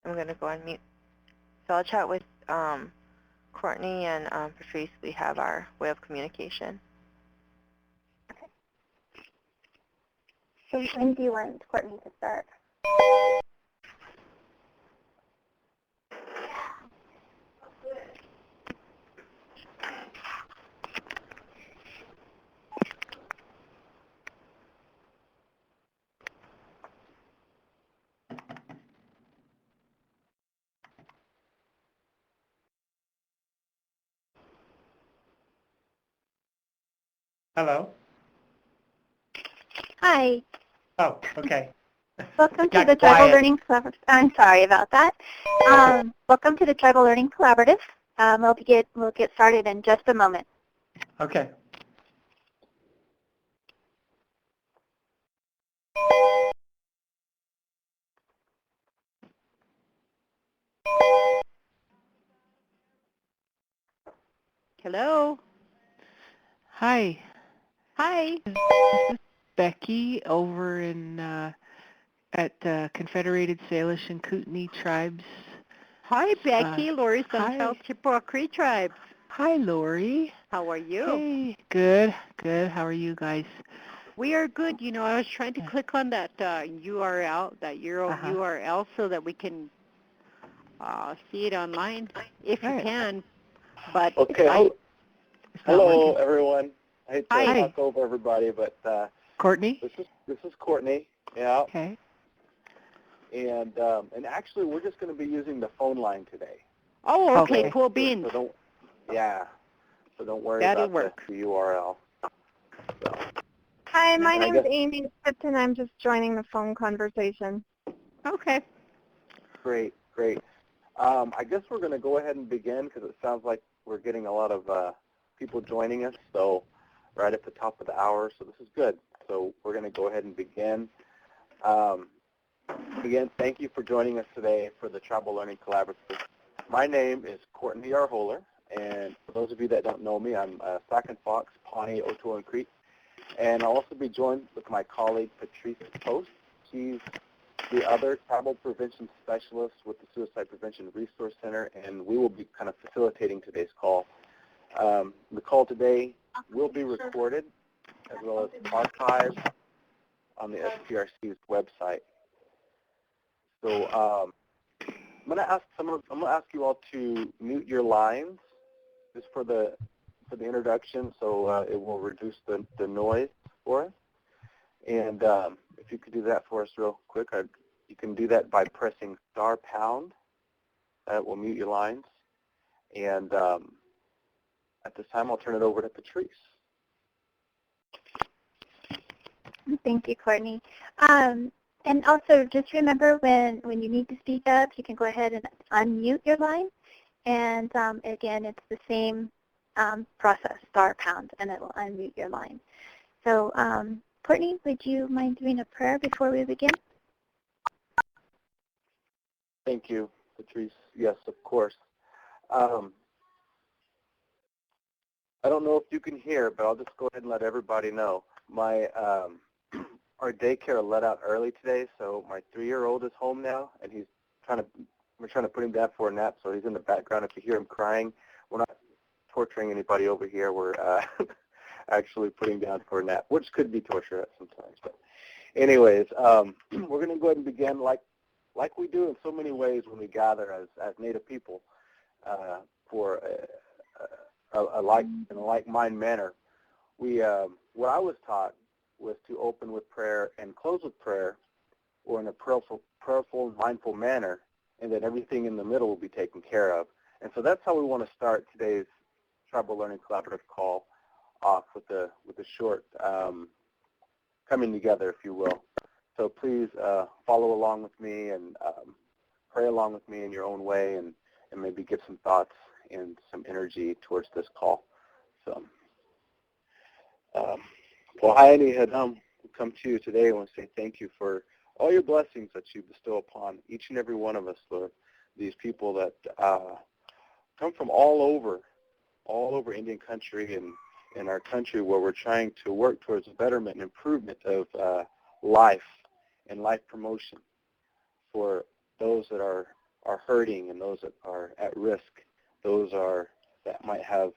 I'm going to go on mute. So I'll chat with Courtney and Patrice. We have our way of communication. So when do you want Courtney to start? Hello. Hi. Oh, okay. Welcome It to got the Tribal quiet. Learning Collaborative. I'm sorry about that. Welcome to the Tribal Learning Collaborative. We'll get started in just a moment. Okay. Hello. Hi, Hi. this is Becky over in at Confederated Salish and Kootenai Tribes. Hi, Uh, Becky. Lori hi, Sunchild, Chippewa Cree Tribes. hi, Lori. How are you? Hey, good, good. How are you guys? We are good. You know, I was trying to click on that URL, that Uh-huh. URL, so that we can see it online, if All you right. can. But Okay, It's not hello working. everyone. I hate to hi. Hi, talk over everybody, but Courtney. this is Courtney. Yeah, Okay. and actually we're just going to be using the phone line today. Oh, okay. Okay. Cool beans. So don't worry That'll about the work. URL. So, Hi, my and I name is guess Amy Tipton. I'm just joining the phone conversation. Okay. great. I guess we're going to go ahead and begin because it sounds like we're getting a lot of people joining us. So right at the top of the hour, so this is good. So we're going to go ahead and begin. Um, Again, thank you for joining us today for the Tribal Learning Collaborative. My name is Courtney Arholer, and for those of you that don't know me, I'm Sac and Fox, Pawnee, Otoe, and Creek, and I'll also be joined with my colleague Patrice Post. She's the other tribal prevention specialist with the Suicide Prevention Resource Center, and we will be kind of facilitating today's call. The call today will be recorded as well as archived on the SPRC's website. So I'm gonna ask you all to mute your lines just for the introduction, so it will reduce the noise for us. And if you could do that for us real quick, you can do that by pressing *#. That will mute your lines. And at this time, I'll turn it over to Patrice. Thank you, Courtney. And also, just remember when you need to speak up, you can go ahead and unmute your line. And again, it's the same process, *#, and it will unmute your line. So, Courtney, would you mind doing a prayer before we begin? Thank you, Patrice. Yes, of course. I don't know if you can hear, but I'll just go ahead and let everybody know. My our daycare let out early today, so my 3-year-old is home now, and we're trying to put him down for a nap, so he's in the background. If you hear him crying, we're not torturing anybody over here. We're actually putting down for a nap, which could be torture at sometimes. But anyways, we're going to go ahead and begin like we do in so many ways when we gather as Native people for a like-mind manner. What I was taught was to open with prayer and close with prayer, or in a prayerful, mindful manner, and then everything in the middle will be taken care of. And so that's how we want to start today's Tribal Learning Collaborative call off with a short coming together, if you will. So please follow along with me and pray along with me in your own way, and maybe give some thoughts and some energy towards this call. So, Wahayani Hadam, we come to you today. I want to say thank you for all your blessings that you bestow upon each and every one of us, Lord. These people that come from all over Indian country and in our country, where we're trying to work towards a betterment and improvement of life and life promotion for those that are are hurting and those that are at risk, those that might have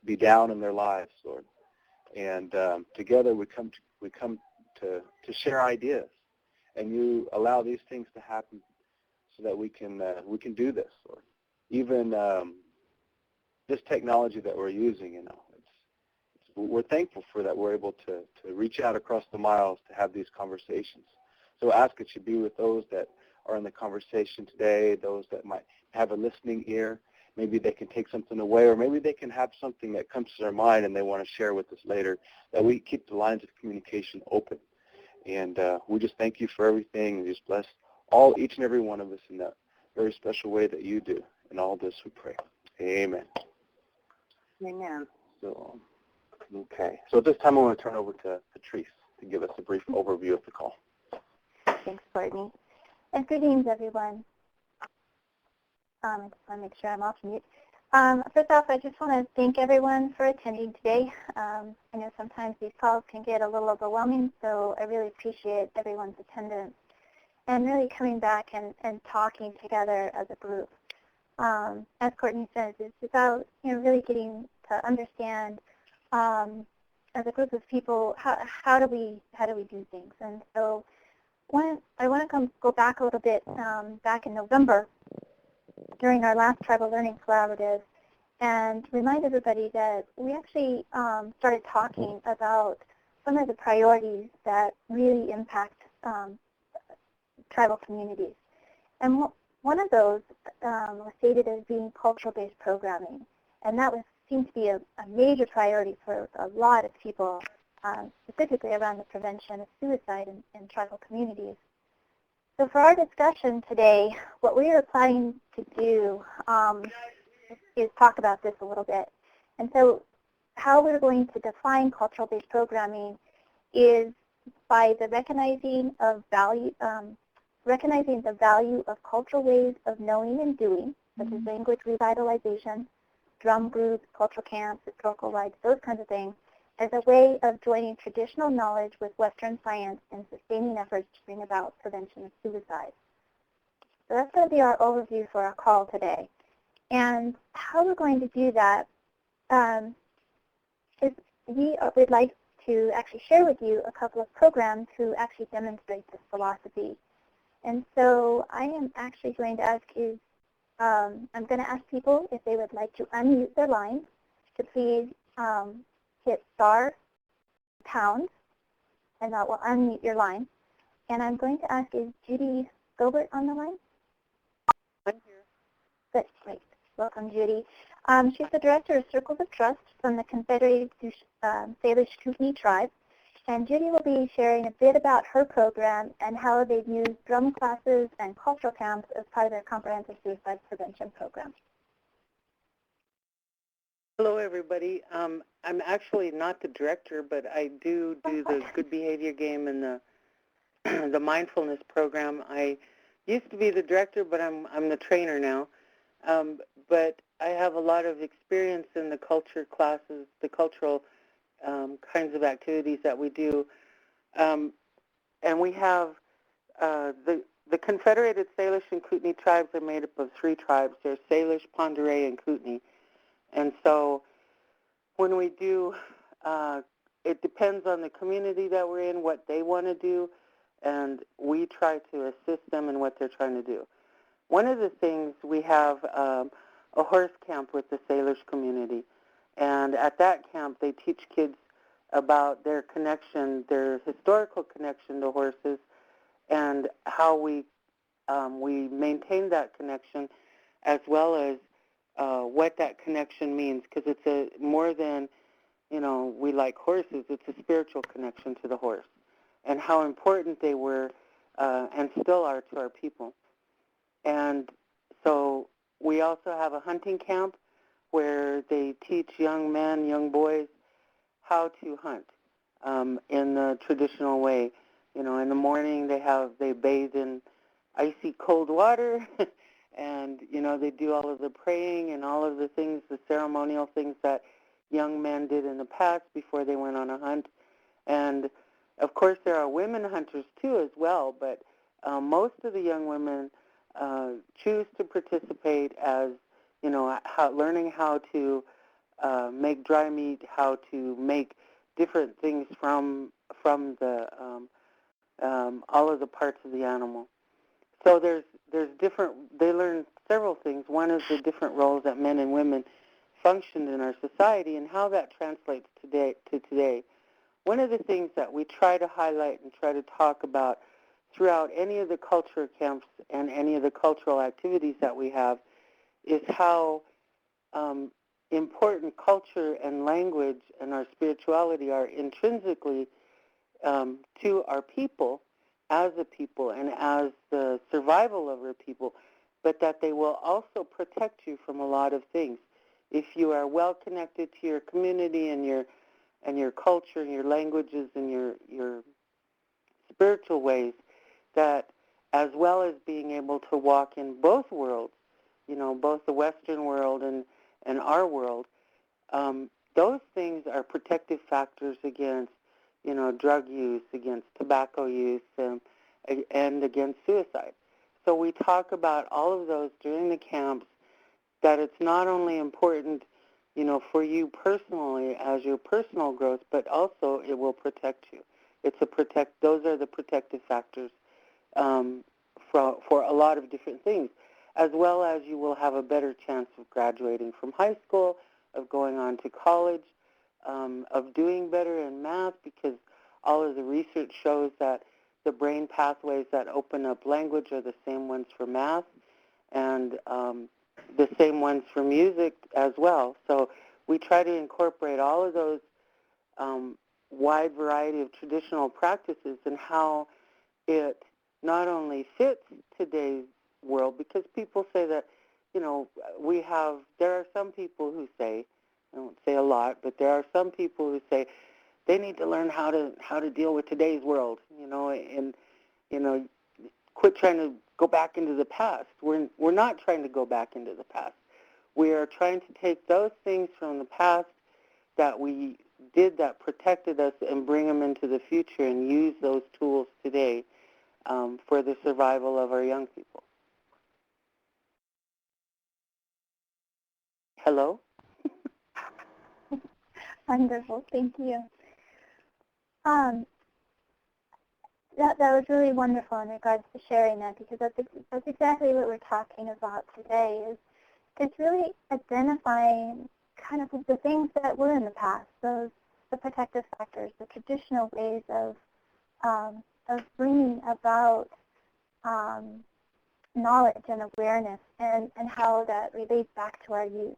be down in their lives, Lord. And together we come to share ideas, and you allow these things to happen so that we can do this, Lord. Even this technology that we're using, we're thankful for that. We're able to reach out across the miles to have these conversations. So I ask that you be with those that are in the conversation today, those that might have a listening ear. Maybe they can take something away, or maybe they can have something that comes to their mind and they want to share with us later, that we keep the lines of communication open. And we just thank you for everything, and just bless each and every one of us in that very special way that you do. In all this we pray. Amen. Amen. So, okay. So at this time I want to turn over to Patrice to give us a brief overview of the call. Thanks, Courtney. And greetings, everyone. I just want to make sure I'm off mute. First off, I just want to thank everyone for attending today. I know sometimes these calls can get a little overwhelming, so I really appreciate everyone's attendance and really coming back and talking together as a group. As Courtney says, it's about really getting to understand as a group of people how do we do things. And so I want to go back a little bit back in November during our last Tribal Learning Collaborative and remind everybody that we actually started talking about some of the priorities that really impact tribal communities. And one of those was stated as being cultural-based programming. And that seemed to be a major priority for a lot of people, specifically around the prevention of suicide in tribal communities. So for our discussion today, what we are planning to do is talk about this a little bit. And so how we're going to define cultural-based programming is by the recognizing the value of cultural ways of knowing and doing, such as language revitalization, drum groups, cultural camps, historical rites, those kinds of things, as a way of joining traditional knowledge with Western science and sustaining efforts to bring about prevention of suicide. So that's going to be our overview for our call today. And how we're going to do that is we'd like to actually share with you a couple of programs who actually demonstrate this philosophy. And so I am actually going to ask I'm going to ask people if they would like to unmute their lines to please hit star pound, and that will unmute your line. And I'm going to ask, is Judy Gilbert on the line? I'm here. Good, great. Welcome, Judy. She's the director of Circles of Trust from the Confederated Salish Kootenai Tribe. And Judy will be sharing a bit about her program and how they've used drum classes and cultural camps as part of their comprehensive suicide prevention program. Hello, everybody. I'm actually not the director, but I do the good behavior game and the mindfulness program. I used to be the director, but I'm the trainer now. But I have a lot of experience in the culture classes, the cultural kinds of activities that we do. And we have the Confederated Salish and Kootenai tribes are made up of 3 tribes. They're Salish, Pend Oreille, and Kootenai. And so when we do, it depends on the community that we're in, what they want to do, and we try to assist them in what they're trying to do. One of the things, we have a horse camp with the Salish community. And at that camp, they teach kids about their connection, their historical connection to horses, and how we maintain that connection, as well as what that connection means, because it's more than, we like horses. It's a spiritual connection to the horse, and how important they were and still are to our people. And so we also have a hunting camp where they teach young men, young boys, how to hunt in the traditional way. In the morning they bathe in icy cold water, and they do all of the praying and all of the things, the ceremonial things that young men did in the past before they went on a hunt. And of course there are women hunters too as well, but most of the young women choose to participate as, learning how to make dry meat, how to make different things from the all of the parts of the animal. So there's different. They learn several things. One is the different roles that men and women functioned in our society and how that translates today. One of the things that we try to highlight and try to talk about throughout any of the culture camps and any of the cultural activities that we have is how important culture and language and our spirituality are intrinsically to our people as a people and as the survival of our people, but that they will also protect you from a lot of things. If you are well connected to your community and your culture and your languages and your spiritual ways, that as well as being able to walk in both worlds, both the Western world and our world, those things are protective factors against, drug use, against tobacco use, and against suicide. So we talk about all of those during the camps, that it's not only important, for you personally as your personal growth, but also it will protect you. Those are the protective factors for a lot of different things, as well as you will have a better chance of graduating from high school, of going on to college, of doing better in math, because all of the research shows that the brain pathways that open up language are the same ones for math and the same ones for music as well. So we try to incorporate all of those wide variety of traditional practices and how it not only fits today's world, because people say that, there are some people who say, I won't say a lot, but there are some people who say they need to learn how to deal with today's world, and quit trying to go back into the past. We're not trying to go back into the past. We are trying to take those things from the past that we did that protected us and bring them into the future and use those tools today for the survival of our young people. Hello? Wonderful, thank you. That was really wonderful in regards to sharing that, because that's exactly what we're talking about today. Is really identifying kind of the things that were in the past, the protective factors, the traditional ways of bringing about knowledge and awareness, and how that relates back to our youth.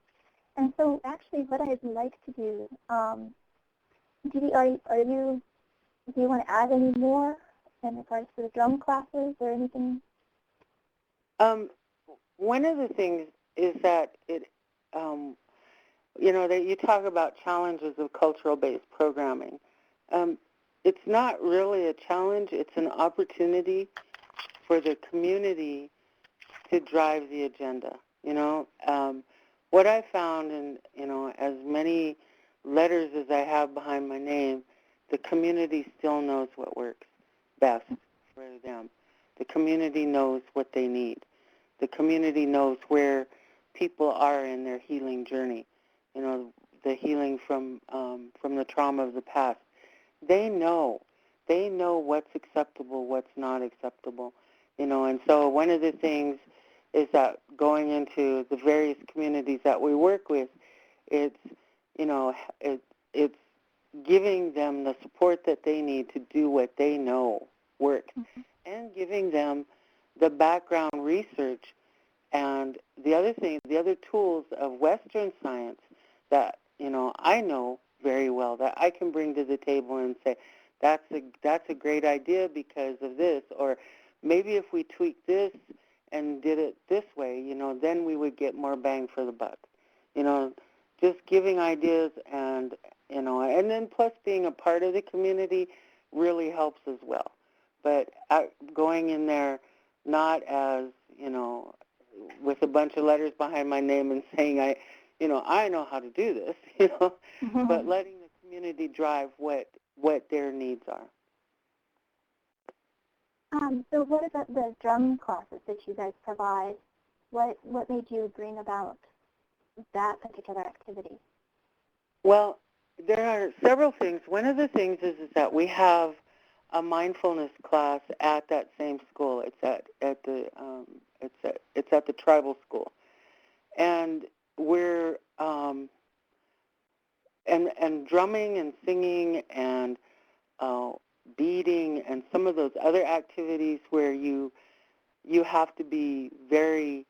And so, actually, what I'd like to do, do you want to add any more in regards to the drum classes or anything? One of the things is that that you talk about challenges of cultural-based programming. It's not really a challenge. It's an opportunity for the community to drive the agenda. What I found, and as many letters as I have behind my name, the community still knows what works best for them. The community knows what they need. The community knows where people are in their healing journey. The healing from the trauma of the past. They know what's acceptable, what's not acceptable. And so one of the things is that going into the various communities that we work with, it's giving them the support that they need to do what they know works, and giving them the background research and the other tools of Western science that I know very well, that I can bring to the table and say, that's a great idea because of this, or maybe if we tweak this and did it this way, then we would get more bang for the buck. Just giving ideas and then plus being a part of the community really helps as well. But going in there not as, with a bunch of letters behind my name and saying I know how to do this, but letting the community drive what their needs are. So what about the drum classes that you guys provide? What made you bring about that particular activity? Well, there are several things. One of the things is that we have a mindfulness class at that same school. It's at the tribal school, and we're and drumming and singing and beading and some of those other activities where you have to be very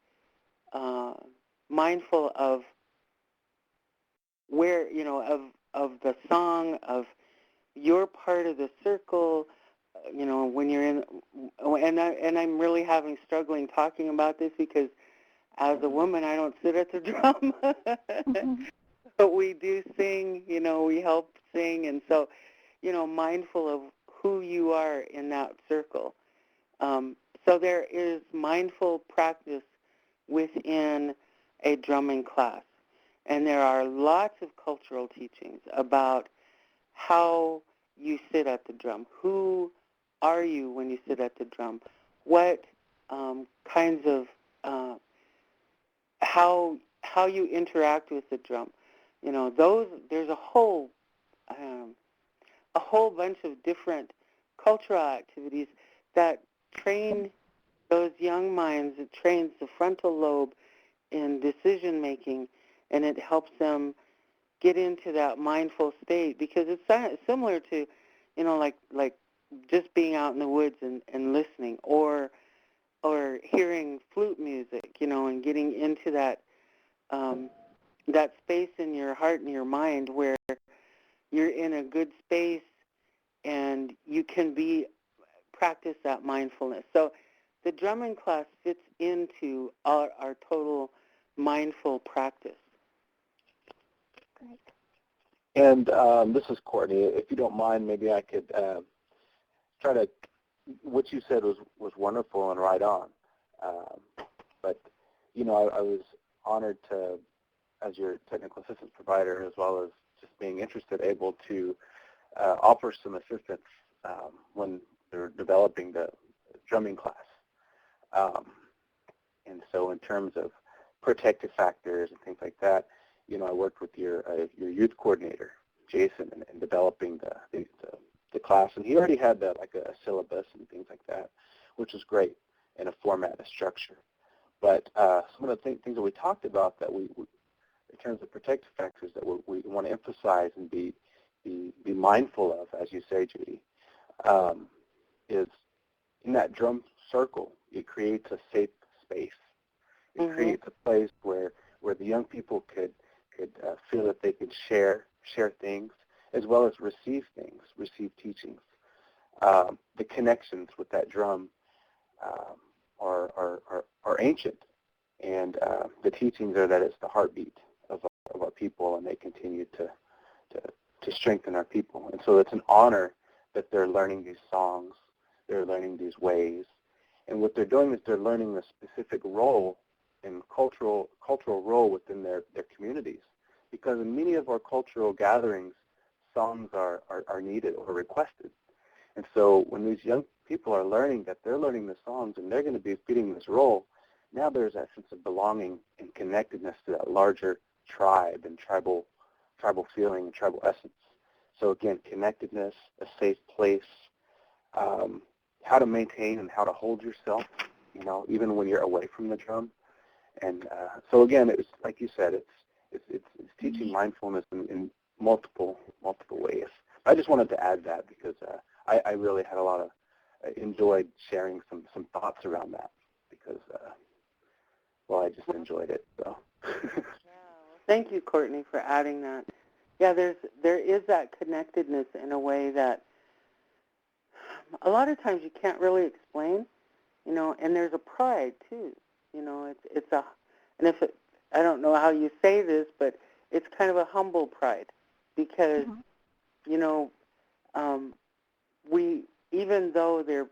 mindful of where, of the song, of your part of the circle, when you're in, and I'm really struggling talking about this because as a woman I don't sit at the drum, but we do sing, we help sing, and so, mindful of who you are in that circle. So there is mindful practice within a drumming class. And there are lots of cultural teachings about how you sit at the drum. Who are you when you sit at the drum? What kinds of, how you interact with the drum. There's a whole bunch of different cultural activities that train those young minds. It trains the frontal lobe in decision making, and it helps them get into that mindful state, because it's similar to, like just being out in the woods and listening, or hearing flute music, and getting into that that space in your heart and your mind where you're in a good space and you can practice that mindfulness. So the drumming class fits into our total mindful practice. Great. And this is Courtney. If you don't mind, maybe I could try to, what you said was wonderful and right on. But, I was honored to, as your technical assistance provider, as well as just being interested, able to offer some assistance when they're developing the drumming class. And so in terms of protective factors and things like that, I worked with your youth coordinator, Jason, in developing the class, and he already had a syllabus and things like that, which was great in a format, a structure. But some of the things that we talked about that we in terms of protective factors that we want to emphasize and be mindful of, as you say, Judy, is in that drum circle, it creates a safe space. It creates a place where the young people could feel that they could share things, as well as receive things, receive teachings. The connections with that drum are ancient, and the teachings are that it's the heartbeat of our people, and they continue to strengthen our people. And so it's an honor that they're learning these songs, they're learning these ways, and what they're doing is they're learning a specific role and cultural role within their communities. Because in many of our cultural gatherings, songs are needed or requested. And so when these young people are learning that they're learning the songs and they're going to be fitting this role, now there's that sense of belonging and connectedness to that larger tribe and tribal feeling and tribal essence. So again, connectedness, a safe place, how to maintain and how to hold yourself, even when you're away from the drum. And so again, it's like you said, it's teaching mindfulness in multiple ways. I just wanted to add that because I really had a lot of enjoyed sharing some thoughts around that because I just enjoyed it. So. Thank you, Courtney, for adding that. Yeah, there is that connectedness in a way that a lot of times you can't really explain, and there's a pride too. It's a, and I don't know how you say this, but it's kind of a humble pride because, we, even though they're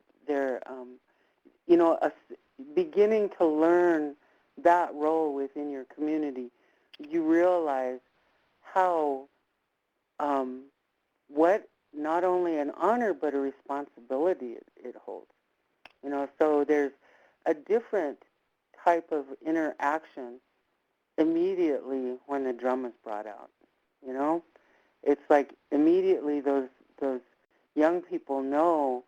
beginning to learn that role within your community, you realize how, what not only an honor but a responsibility it holds. You know, so there's a different type of interaction immediately when the drum is brought out. You know, it's like immediately those young people know,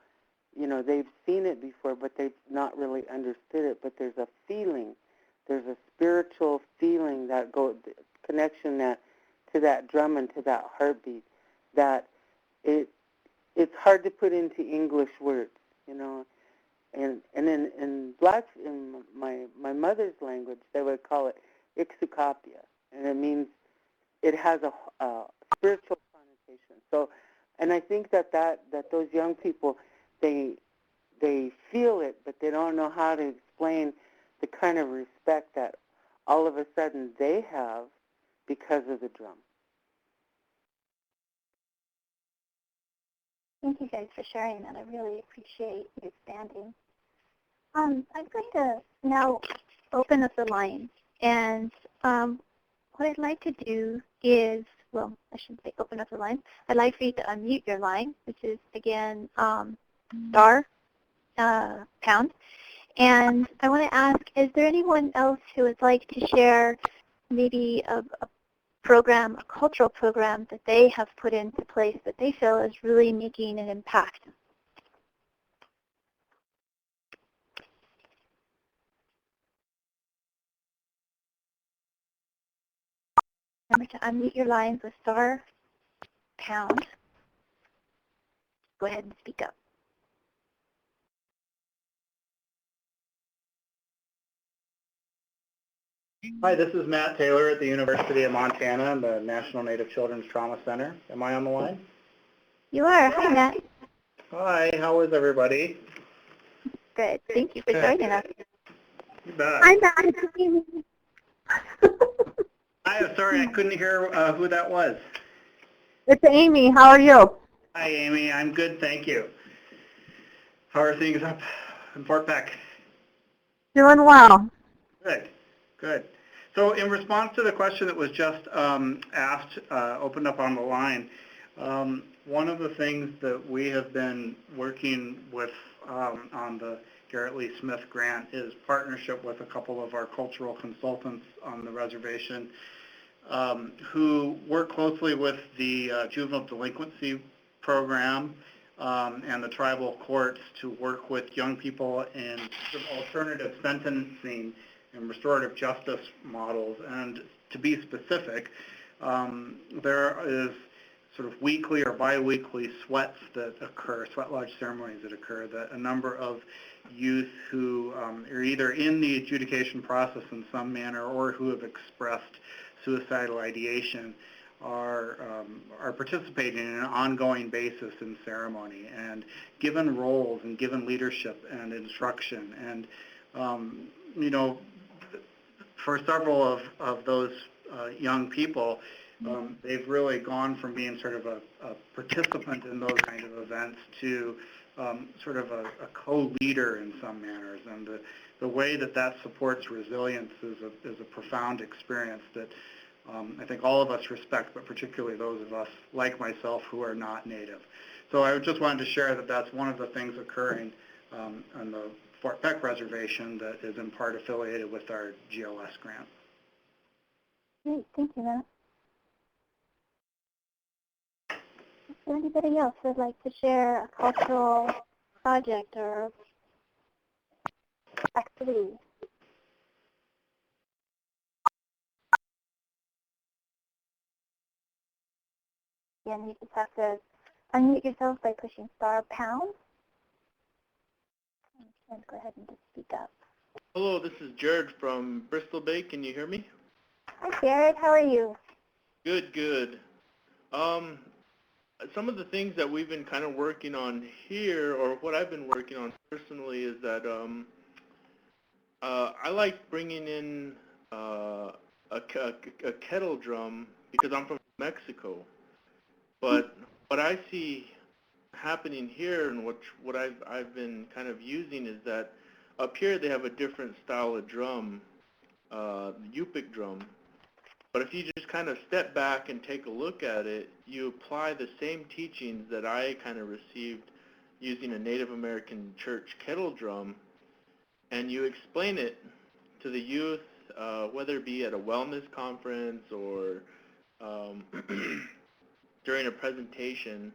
you know, they've seen it before, but they've not really understood it. But there's a feeling, there's a spiritual feeling that connection that to that drum and to that heartbeat that it's hard to put into English words, you know. And in my mother's language, they would call it ixukapia, and it means it has a spiritual connotation. So, and I think that those young people, they feel it, but they don't know how to explain the kind of respect that all of a sudden they have because of the drum. Thank you guys for sharing that. I really appreciate you expanding. I'm going to now open up the line, and what I'd like to do is, well, I shouldn't say open up the line. I'd like for you to unmute your line, which is, again, star, pound. And I want to ask, is there anyone else who would like to share maybe a program, a cultural program that they have put into place that they feel is really making an impact? Remember to unmute your lines with star, pound. Go ahead and speak up. Hi, this is Matt Taylor at the University of Montana and the National Native Children's Trauma Center. Am I on the line? You are. Hi, Matt. Hi, how is everybody? Good. Thank you for joining us. You bet. Hi, Matt. It's Amy. Hi, sorry, I couldn't hear who that was. It's Amy. How are you? Hi, Amy. I'm good, thank you. How are things up in Fort Peck? Doing well. Good, good. So in response to the question that was just asked, opened up on the line, one of the things that we have been working with on the Garrett Lee Smith grant is partnership with a couple of our cultural consultants on the reservation who work closely with the juvenile delinquency program and the tribal courts to work with young people in alternative sentencing and restorative justice models. And to be specific, there is sort of weekly or bi-weekly sweats that occur, sweat lodge ceremonies that occur, that a number of youth who are either in the adjudication process in some manner or who have expressed suicidal ideation are participating in an ongoing basis in ceremony and given roles and given leadership and instruction. And, you know, for several of those young people, they've really gone from being sort of a participant in those kind of events to sort of a co-leader in some manners. And the way that supports resilience is a profound experience that I think all of us respect, but particularly those of us like myself who are not Native. So I just wanted to share that that's one of the things occurring on the Fort Peck Reservation that is in part affiliated with our GLS grant. Great. Thank you, Matt. Is there anybody else who would like to share a cultural project or activity? Again, you just have to unmute yourself by pushing star pound. And go ahead and just speak up. Hello, this is Jared from Bristol Bay. Can you hear me? Hi, Jared. How are you? Good, good. Some of the things that we've been kind of working on here, or what I've been working on personally, is that I like bringing in a kettle drum because I'm from Mexico. But what I see happening here and what I've been kind of using is that up here they have a different style of drum, the Yupik drum. But if you just kind of step back and take a look at it, you apply the same teachings that I kind of received using a Native American church kettle drum, and you explain it to the youth, whether it be at a wellness conference or during a presentation.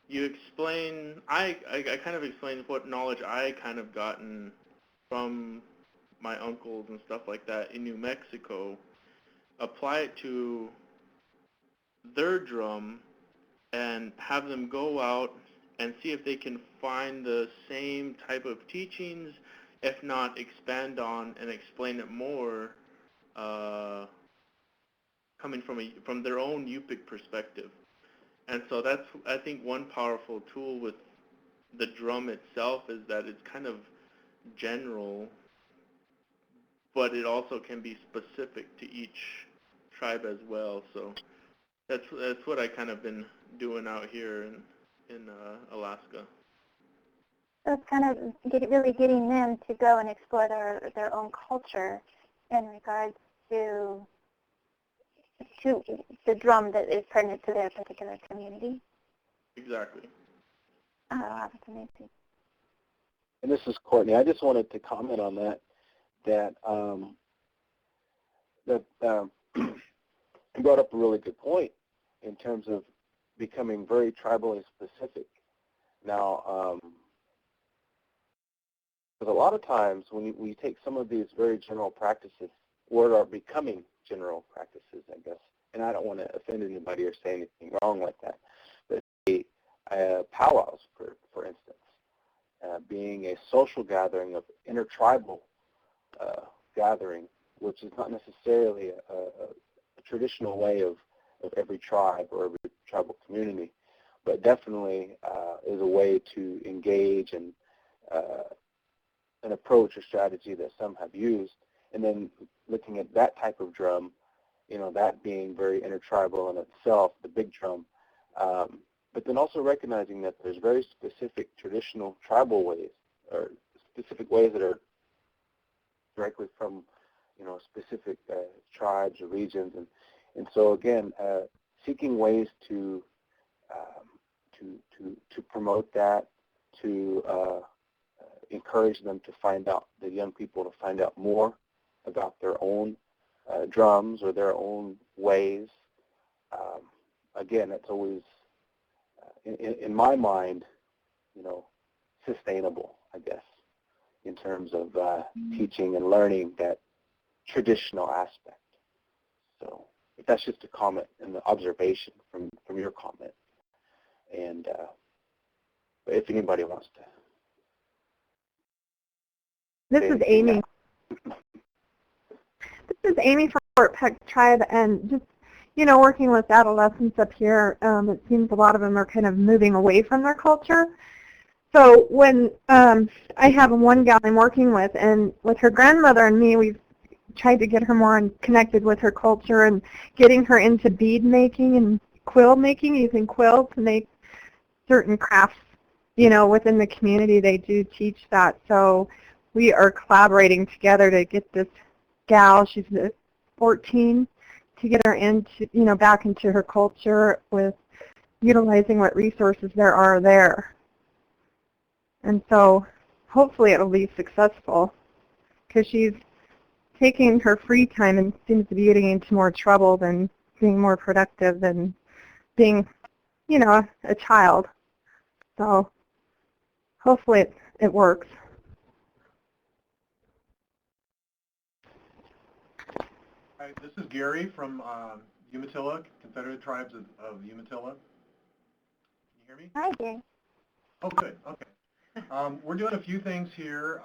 You explain, I kind of explain what knowledge I kind of gotten from my uncles and stuff like that in New Mexico, apply it to their drum, and have them go out and see if they can find the same type of teachings, if not expand on and explain it more, coming from their own Yupik perspective. And so that's, I think, one powerful tool with the drum itself is that it's kind of general, but it also can be specific to each tribe as well. So that's what I kind of been doing out here in Alaska. So it's kind of really getting them to go and explore their own culture in regards to the drum that is pertinent to their particular community. Exactly. Oh, wow, that's amazing. And this is Courtney. I just wanted to comment on that you brought up a really good point in terms of becoming very tribally specific. Now, because a lot of times when you take some of these very general practices, or are becoming general practices, I guess, and I don't want to offend anybody or say anything wrong like that, but powwows, for instance, being a social gathering of intertribal gathering, which is not necessarily a traditional way of every tribe or every tribal community, but definitely is a way to engage and an approach or strategy that some have used. And then looking at that type of drum, that being very intertribal in itself, the big drum, but then also recognizing that there's very specific traditional tribal ways, or specific ways that are directly from, specific tribes or regions. And so again, seeking ways to promote that, to encourage them to find out, the young people to find out more about their own drums or their own ways. Again, that's always, in my mind, sustainable, I guess, in terms of teaching and learning that traditional aspect. So that's just a comment and the observation from your comment. And if anybody wants to. This is Amy. This is Amy from Fort Peck Tribe, and just, working with adolescents up here, it seems a lot of them are kind of moving away from their culture. So when I have one gal I'm working with, and with her grandmother and me, we've tried to get her more connected with her culture and getting her into bead making and quill making, using quills to make certain crafts, within the community. They do teach that. So we are collaborating together to get this gal, she's 14, to get her into, back into her culture with utilizing what resources there are there. And so hopefully it'll be successful, because she's taking her free time and seems to be getting into more trouble than being more productive than being, a child. So hopefully it works. Hi, this is Gary from Umatilla, Confederate Tribes of Umatilla. Can you hear me? Hi, Gary. Oh, good. Okay. We're doing a few things here.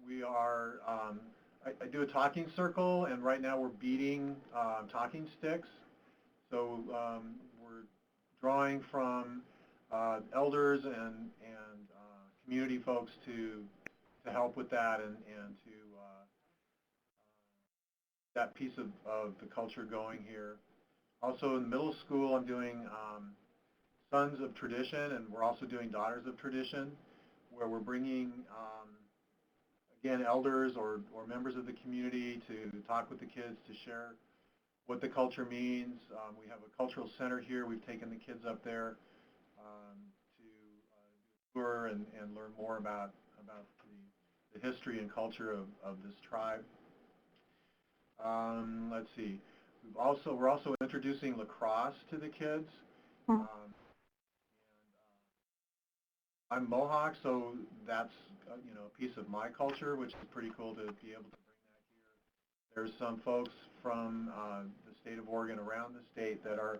We are, I do a talking circle, and right now we're beating talking sticks. So we're drawing from elders and community folks to help with that and to that piece of the culture going here. Also in middle school, I'm doing Sons of Tradition, and we're also doing Daughters of Tradition, where we're bringing, again, elders or members of the community to talk with the kids, to share what the culture means. We have a cultural center here. We've taken the kids up there tour and learn more about the history and culture of this tribe. Let's see. We're also introducing lacrosse to the kids. I'm Mohawk, so that's a piece of my culture, which is pretty cool to be able to bring that here. There's some folks from the state of Oregon, around the state, that are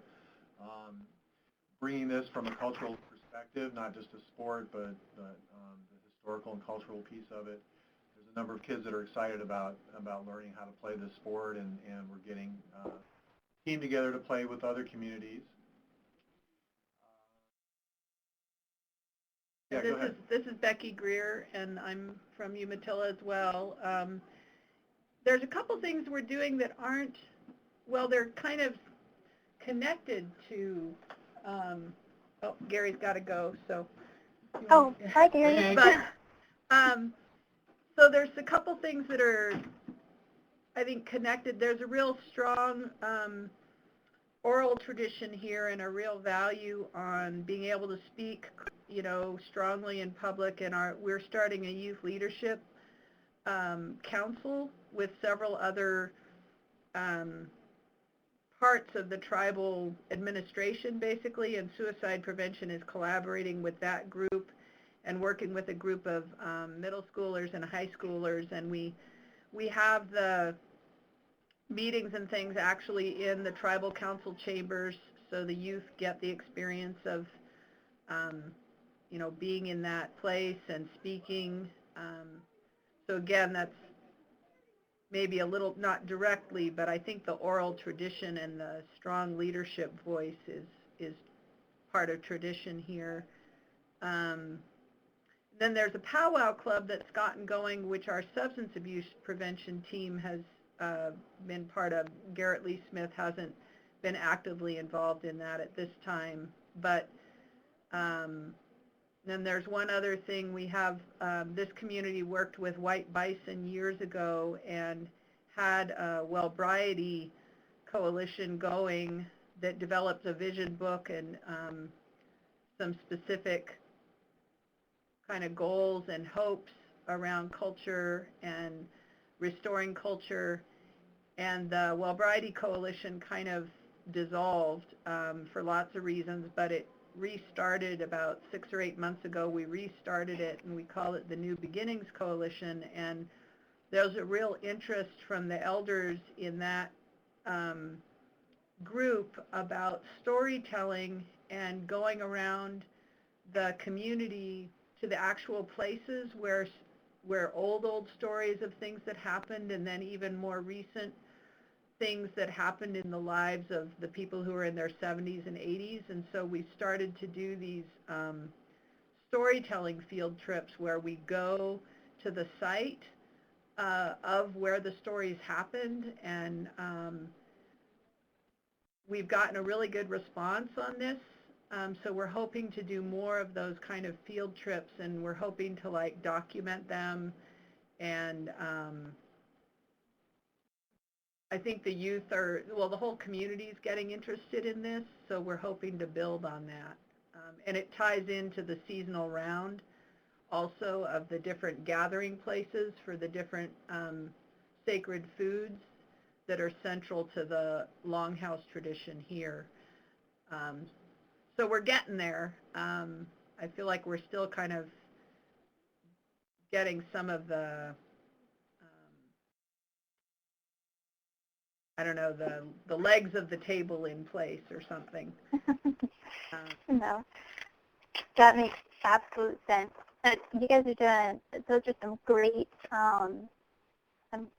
bringing this from a cultural perspective, not just a sport, but the historical and cultural piece of it. There's a number of kids that are excited about learning how to play this sport, and we're getting a team together to play with other communities. Yeah, go ahead. This is Becky Greer, and I'm from Umatilla as well. There's a couple things we're doing that aren't, well, they're kind of connected to, oh, Gary's got to go, so. Oh, hi, Gary. But, so there's a couple things that are, I think, connected. There's a real strong oral tradition here and a real value on being able to speak, strongly in public. And we're starting a youth leadership council with several other parts of the tribal administration, basically, and suicide prevention is collaborating with that group and working with a group of middle schoolers and high schoolers, and we have the meetings and things actually in the tribal council chambers, so the youth get the experience of being in that place and speaking. So again, that's maybe a little, not directly, but I think the oral tradition and the strong leadership voice is part of tradition here. Then there's a powwow club that's gotten going, which our substance abuse prevention team has been part of. Garrett Lee Smith hasn't been actively involved in that at this time, but then there's one other thing. We have, this community worked with White Bison years ago and had a Wellbriety coalition going that developed a vision book and some specific kind of goals and hopes around culture and restoring culture. And the Wellbriety coalition kind of dissolved for lots of reasons, but it restarted about 6 or 8 months ago. We restarted it, and we call it the New Beginnings Coalition, and there's a real interest from the elders in that group about storytelling and going around the community to the actual places where old stories of things that happened, and then even more recent things that happened in the lives of the people who are in their 70s and 80s. And so we started to do these storytelling field trips where we go to the site of where the stories happened, and we've gotten a really good response on this. So we're hoping to do more of those kind of field trips, and we're hoping to document them. And I think the youth the whole community is getting interested in this, so we're hoping to build on that. And it ties into the seasonal round also of the different gathering places for the different sacred foods that are central to the Longhouse tradition here. So we're getting there. I feel like we're still kind of getting some of the I don't know, the legs of the table in place or something. No, that makes absolute sense. You guys are doing, those are some great, some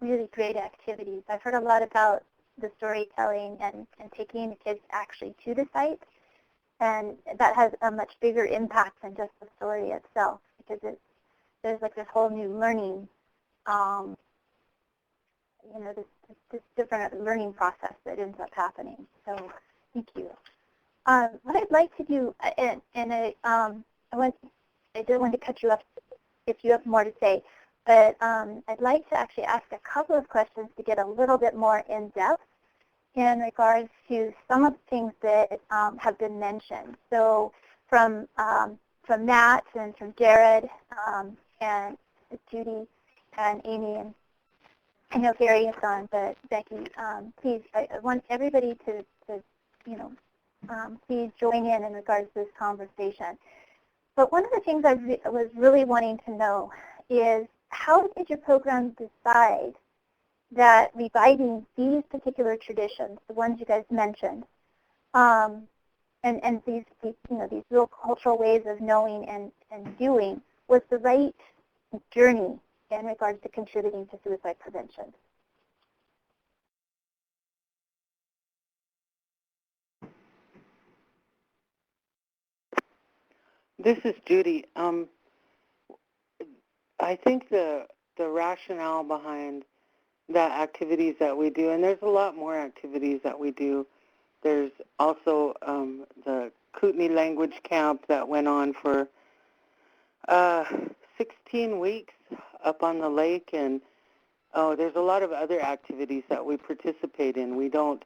really great activities. I've heard a lot about the storytelling and taking the kids actually to the site, and that has a much bigger impact than just the story itself, because there's this whole new learning, this different learning process that ends up happening. So thank you. What I'd like to do, and I don't want to cut you off if you have more to say, but I'd like to actually ask a couple of questions to get a little bit more in depth in regards to some of the things that have been mentioned. So from from Matt and from Jared and Judy and Amy, and I know Gary has gone, but Becky, please, I want everybody to please join in regards to this conversation. But one of the things I was really wanting to know is, how did your program decide that reviving these particular traditions, the ones you guys mentioned, and these real cultural ways of knowing and doing, was the right journey in regards to contributing to suicide prevention? This is Judy. I think the rationale behind the activities that we do, and there's a lot more activities that we do. There's also the Kootenai language camp that went on for 16 weeks up on the lake, and there's a lot of other activities that we participate in. We don't,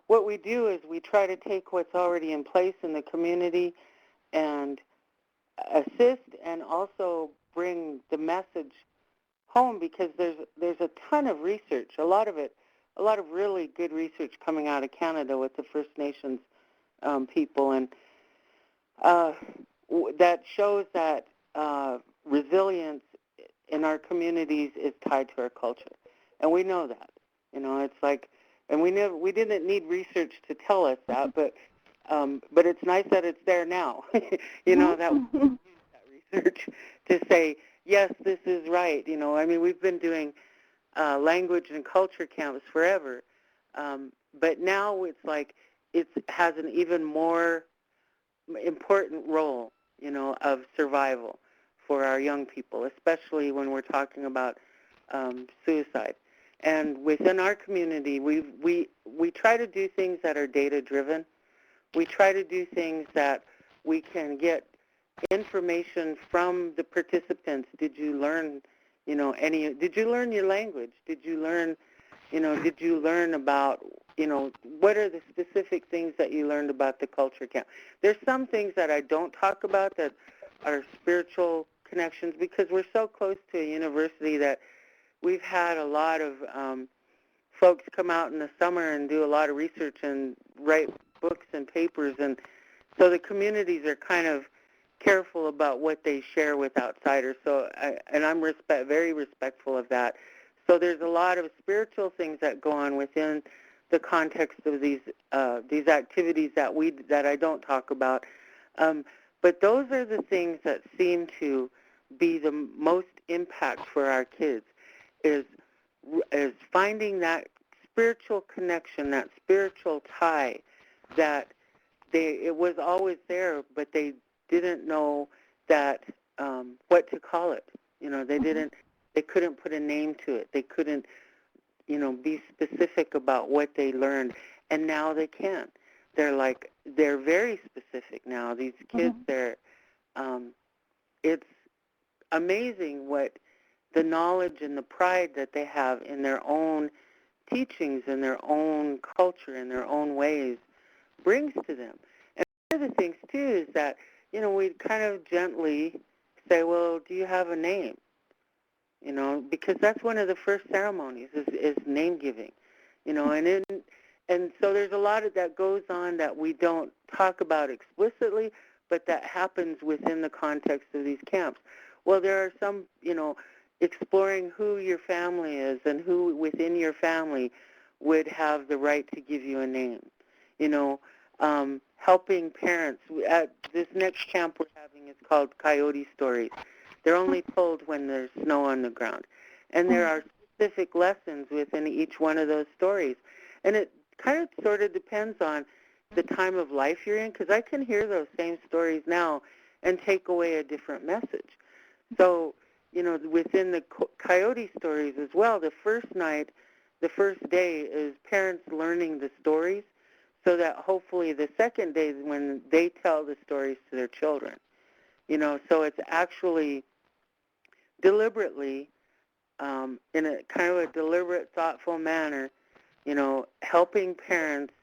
what we do is we try to take what's already in place in the community and assist and also bring the message home, because there's a ton of research, a lot of really good research coming out of Canada with the First Nations people, and that shows that resilience in our communities is tied to our culture, and we know that. It's like, and we didn't need research to tell us that, but it's nice that it's there now. That we use that research to say, yes, this is right. We've been doing language and culture camps forever, but now it's like it has an even more important role, of survival for our young people, especially when we're talking about suicide. And within our community, we try to do things that are data-driven. We try to do things that we can get information from the participants. Did you learn, did you learn your language? Did you learn about, what are the specific things that you learned about the culture camp? There's some things that I don't talk about that are spiritual connections, because we're so close to a university that we've had a lot of folks come out in the summer and do a lot of research and write books and papers, and so the communities are kind of careful about what they share with outsiders. So, I'm very respectful of that. So there's a lot of spiritual things that go on within the context of these activities that I don't talk about. But those are the things that seem to be the most impact for our kids, is finding that spiritual connection, that spiritual tie, that it was always there, but they didn't know that what to call it. They couldn't put a name to it. They couldn't, be specific about what they learned, and now they can. They're very specific now. These kids, it's amazing what the knowledge and the pride that they have in their own teachings and their own culture and their own ways brings to them. And one of the things, too, is that, we kind of gently say, well, do you have a name? Because that's one of the first ceremonies is name giving, and so there's a lot of that goes on that we don't talk about explicitly, but that happens within the context of these camps. Well, there are some, exploring who your family is and who within your family would have the right to give you a name, helping parents. At this next camp we're having is called Coyote Stories. They're only told when there's snow on the ground. And there are specific lessons within each one of those stories. And it kind of sort of depends on the time of life you're in, because I can hear those same stories now and take away a different message. So, within the Coyote Stories as well, the first day is parents learning the stories, so that hopefully the second day is when they tell the stories to their children. So it's actually deliberately, in a kind of a deliberate, thoughtful manner, helping parents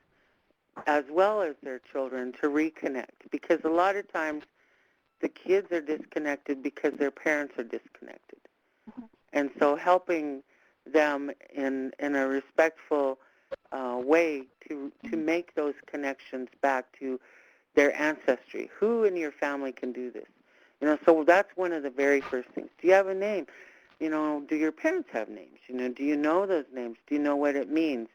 as well as their children to reconnect. Because a lot of times the kids are disconnected because their parents are disconnected. And so helping them in a respectful way to make those connections back to their ancestry. Who in your family can do this? You know, so that's one of the very first things. Do you have a name? You know, do your parents have names? You know, do you know those names? Do you know what it means?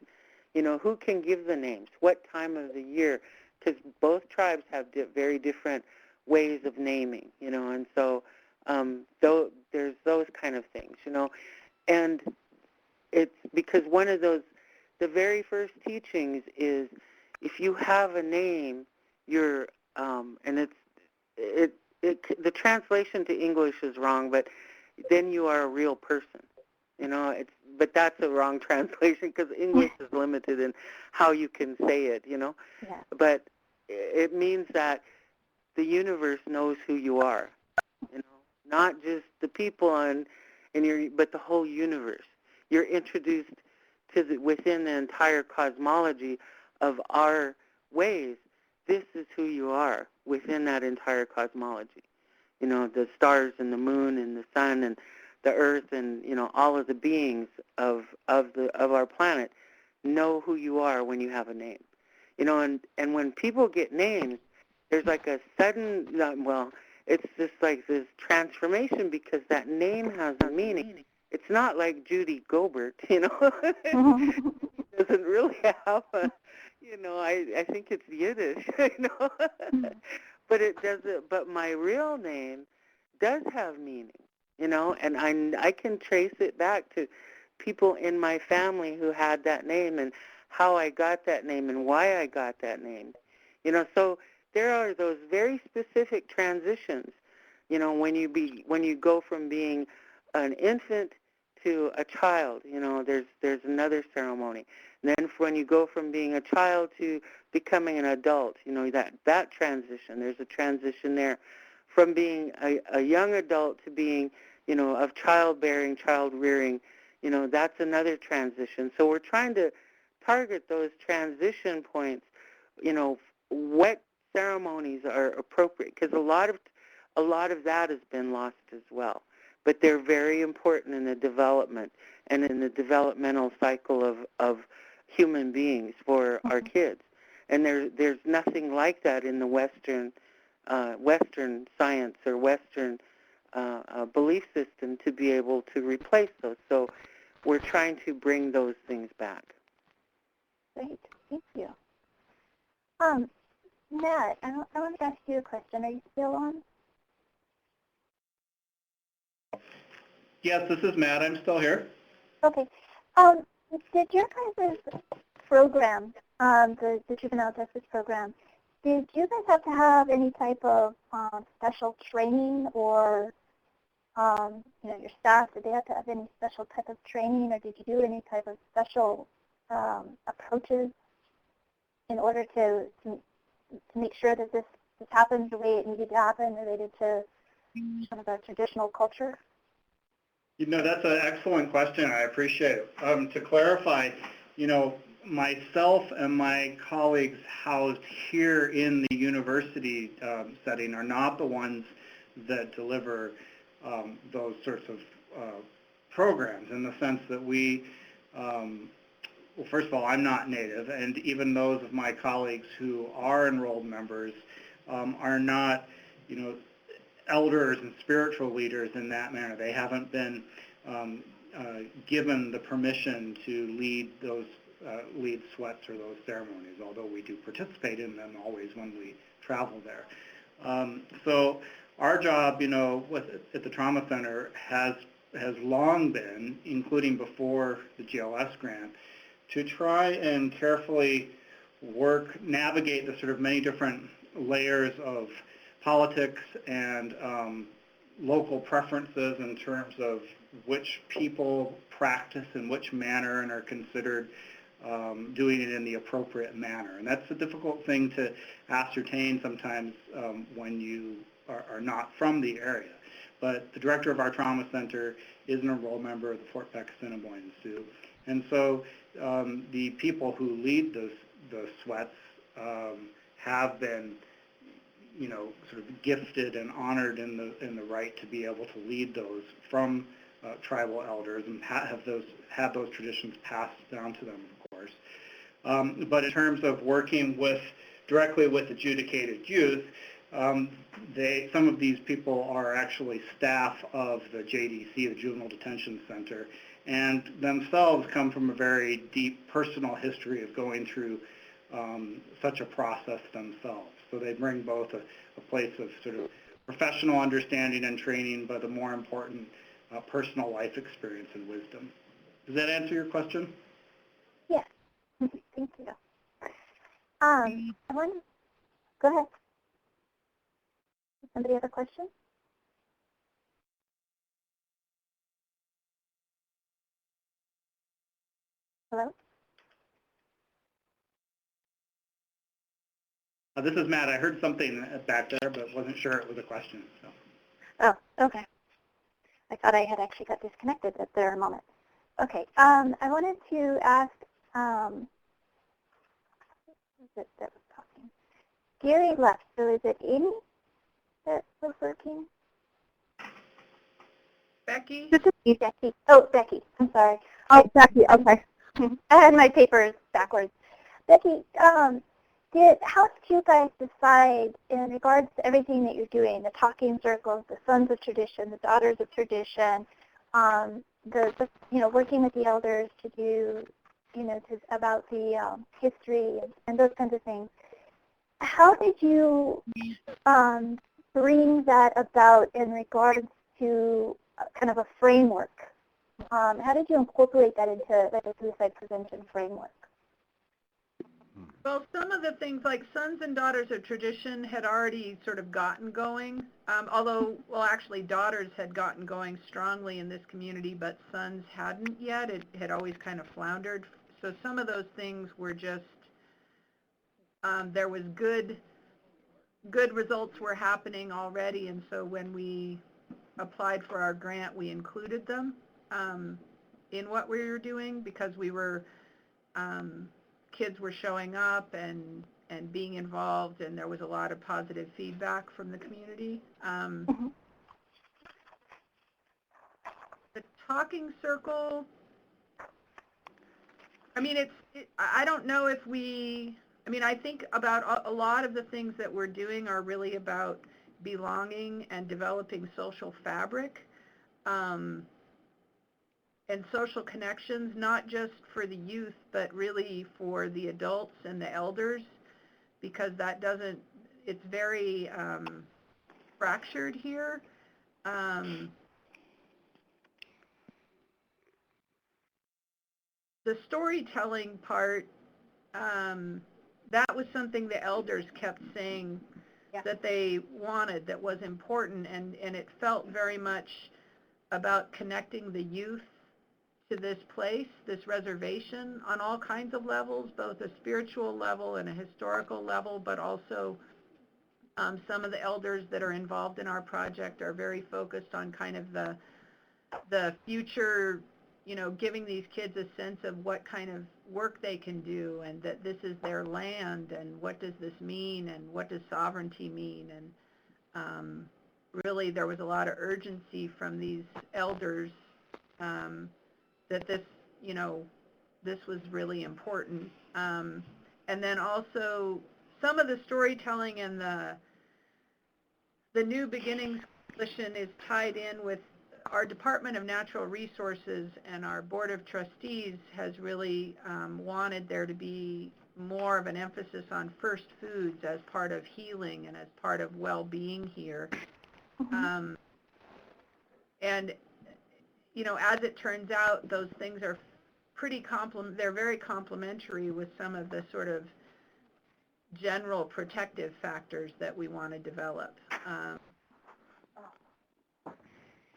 You know, who can give the names? What time of the year? Because both tribes have very different ways of naming, you know, and so there's those kind of things, you know. And it's because one of those, the very first teachings is if you have a name, you're, and the translation to English is wrong, but then you are a real person, you know. But that's a wrong translation because English is limited in how you can say it, you know. Yeah. But it means that the universe knows who you are, you know, not just the people but the whole universe. You're introduced to within the entire cosmology of our ways. This is who you are within that entire cosmology. You know, the stars and the moon and the sun and the earth and, you know, all of the beings of our planet know who you are when you have a name. You know, and when people get names, there's like a sudden, it's just like this transformation because that name has a meaning. It's not like Judy Gobert, you know. It doesn't really have a, you know, I think it's Yiddish, you know. But it doesn't, but my real name does have meaning, you know, and I can trace it back to people in my family who had that name and how I got that name and why I got that name. You know, so there are those very specific transitions, you know, when you go from being an infant to a child, you know, there's another ceremony. And then when you go from being a child to becoming an adult, you know, that transition, there's a transition there. From being a young adult to being, you know, of childbearing, child rearing, you know, that's another transition. So we're trying to target those transition points, you know, what ceremonies are appropriate, because a lot of that has been lost as well. But they're very important in the development and in the developmental cycle of human beings for our kids. And there's nothing like that in the Western science or Western belief system to be able to replace those. So we're trying to bring those things back. Great, thank you. Matt, I want to ask you a question. Are you still on? Yes, this is Matt. I'm still here. Okay. Did your guys' program, the Juvenile Justice Program, did you guys have to have any type of special training or, you know, your staff, did they have to have any special type of training, or did you do any type of special approaches in order to make sure that this happens the way it needed to happen related to some of our traditional culture? You know, that's an excellent question. I appreciate it. To clarify, you know, myself and my colleagues housed here in the university setting are not the ones that deliver those sorts of programs, in the sense that we, well, first of all, I'm not Native, and even those of my colleagues who are enrolled members are not, you know, elders and spiritual leaders in that manner. They haven't been given the permission to lead those lead sweats or those ceremonies, although we do participate in them always when we travel there. So our job, you know, at the Trauma Center has long been, including before the GLS grant, to try and carefully navigate the sort of many different layers of politics and local preferences in terms of which people practice in which manner and are considered doing it in the appropriate manner. And that's a difficult thing to ascertain sometimes when you are not from the area. But the director of our trauma center is an enrolled member of the Fort Peck Assiniboine Sioux. And so the people who lead the sweats have been sort of gifted and honored in the right to be able to lead those from tribal elders and have those traditions passed down to them, of course. But in terms of working directly with adjudicated youth, some of these people are actually staff of the JDC, the Juvenile Detention Center, and themselves come from a very deep personal history of going through such a process themselves. So they bring both a place of sort of professional understanding and training, but a more important personal life experience and wisdom. Does that answer your question? Yes. Thank you. I want to go ahead. Somebody have a question? Hello? This is Matt. I heard something back there, but wasn't sure it was a question. So. Oh, okay. I thought I had actually got disconnected at there a moment. Okay. I wanted to ask, who is it that was talking? Gary left, so is it Amy that was working? Becky? This is me. Becky. Oh, Becky. I'm sorry. Oh, Becky. Okay. I had my papers backwards. Becky, how did you guys decide in regards to everything that you're doing, the talking circles, the sons of tradition, the daughters of tradition, working with the elders to do, about the history and those kinds of things. How did you bring that about in regards to kind of a framework? How did you incorporate that into like a suicide prevention framework? Well, some of the things like Sons and Daughters of Tradition had already sort of gotten going, actually Daughters had gotten going strongly in this community, but Sons hadn't yet. It had always kind of floundered. So some of those things were just, there was good results were happening already, and so when we applied for our grant, we included them in what we were doing because we were, kids were showing up and being involved, and there was a lot of positive feedback from the community. The talking circle, I mean, I don't know if I think about a lot of the things that we're doing are really about belonging and developing social fabric and social connections, not just for the youth, but really for the adults and the elders, because it's very fractured here. The storytelling part, that was something the elders kept saying that they wanted, that was important, and it felt very much about connecting the youth to this place, this reservation, on all kinds of levels, both a spiritual level and a historical level, but also some of the elders that are involved in our project are very focused on kind of the future, giving these kids a sense of what kind of work they can do, and that this is their land, and what does this mean, and what does sovereignty mean, and really there was a lot of urgency from these elders that this was really important. And then also some of the storytelling and the New Beginnings Coalition is tied in with our Department of Natural Resources, and our Board of Trustees has really wanted there to be more of an emphasis on first foods as part of healing and as part of well-being here. And as it turns out, those things are they're very complementary with some of the sort of general protective factors that we want to develop.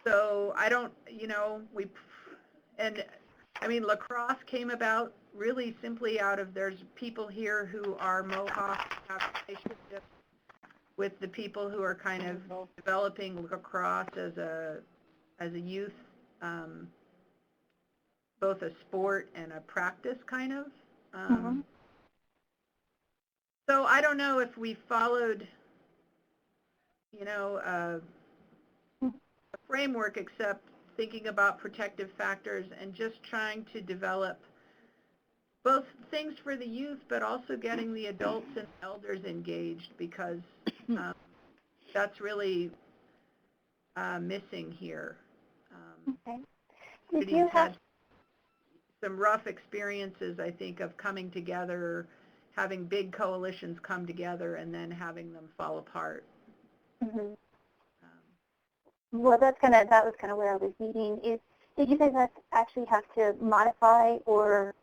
So I don't, La Crosse came about really simply out of, there's people here who are Mohawk, have relationships with the people who are kind of developing La Crosse as a youth, both a sport and a practice kind of. So I don't know if we followed a framework, except thinking about protective factors and just trying to develop both things for the youth, but also getting the adults and elders engaged, because that's really missing here. Okay. Did Cities you have had some rough experiences, I think, of coming together, having big coalitions come together, and then having them fall apart. Mhm. Well, that was kind of where I was leading. Did you guys actually have to modify or,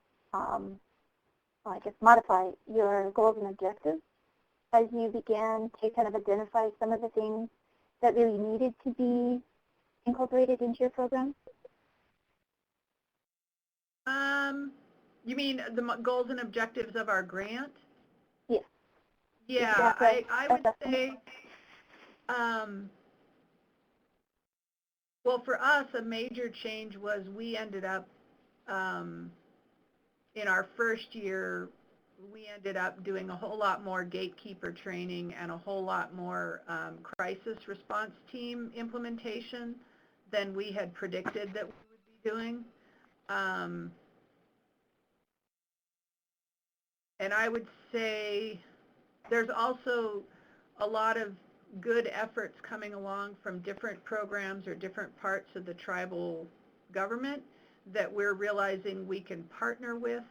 modify your goals and objectives as you began to kind of identify some of the things that really needed to be incorporated into your program? You mean the goals and objectives of our grant? Yes. Yeah, I would say, well, for us, a major change was we ended up, in our first year, we ended up doing a whole lot more gatekeeper training and a whole lot more crisis response team implementation than we had predicted that we would be doing. And I would say there's also a lot of good efforts coming along from different programs or different parts of the tribal government that we're realizing we can partner with,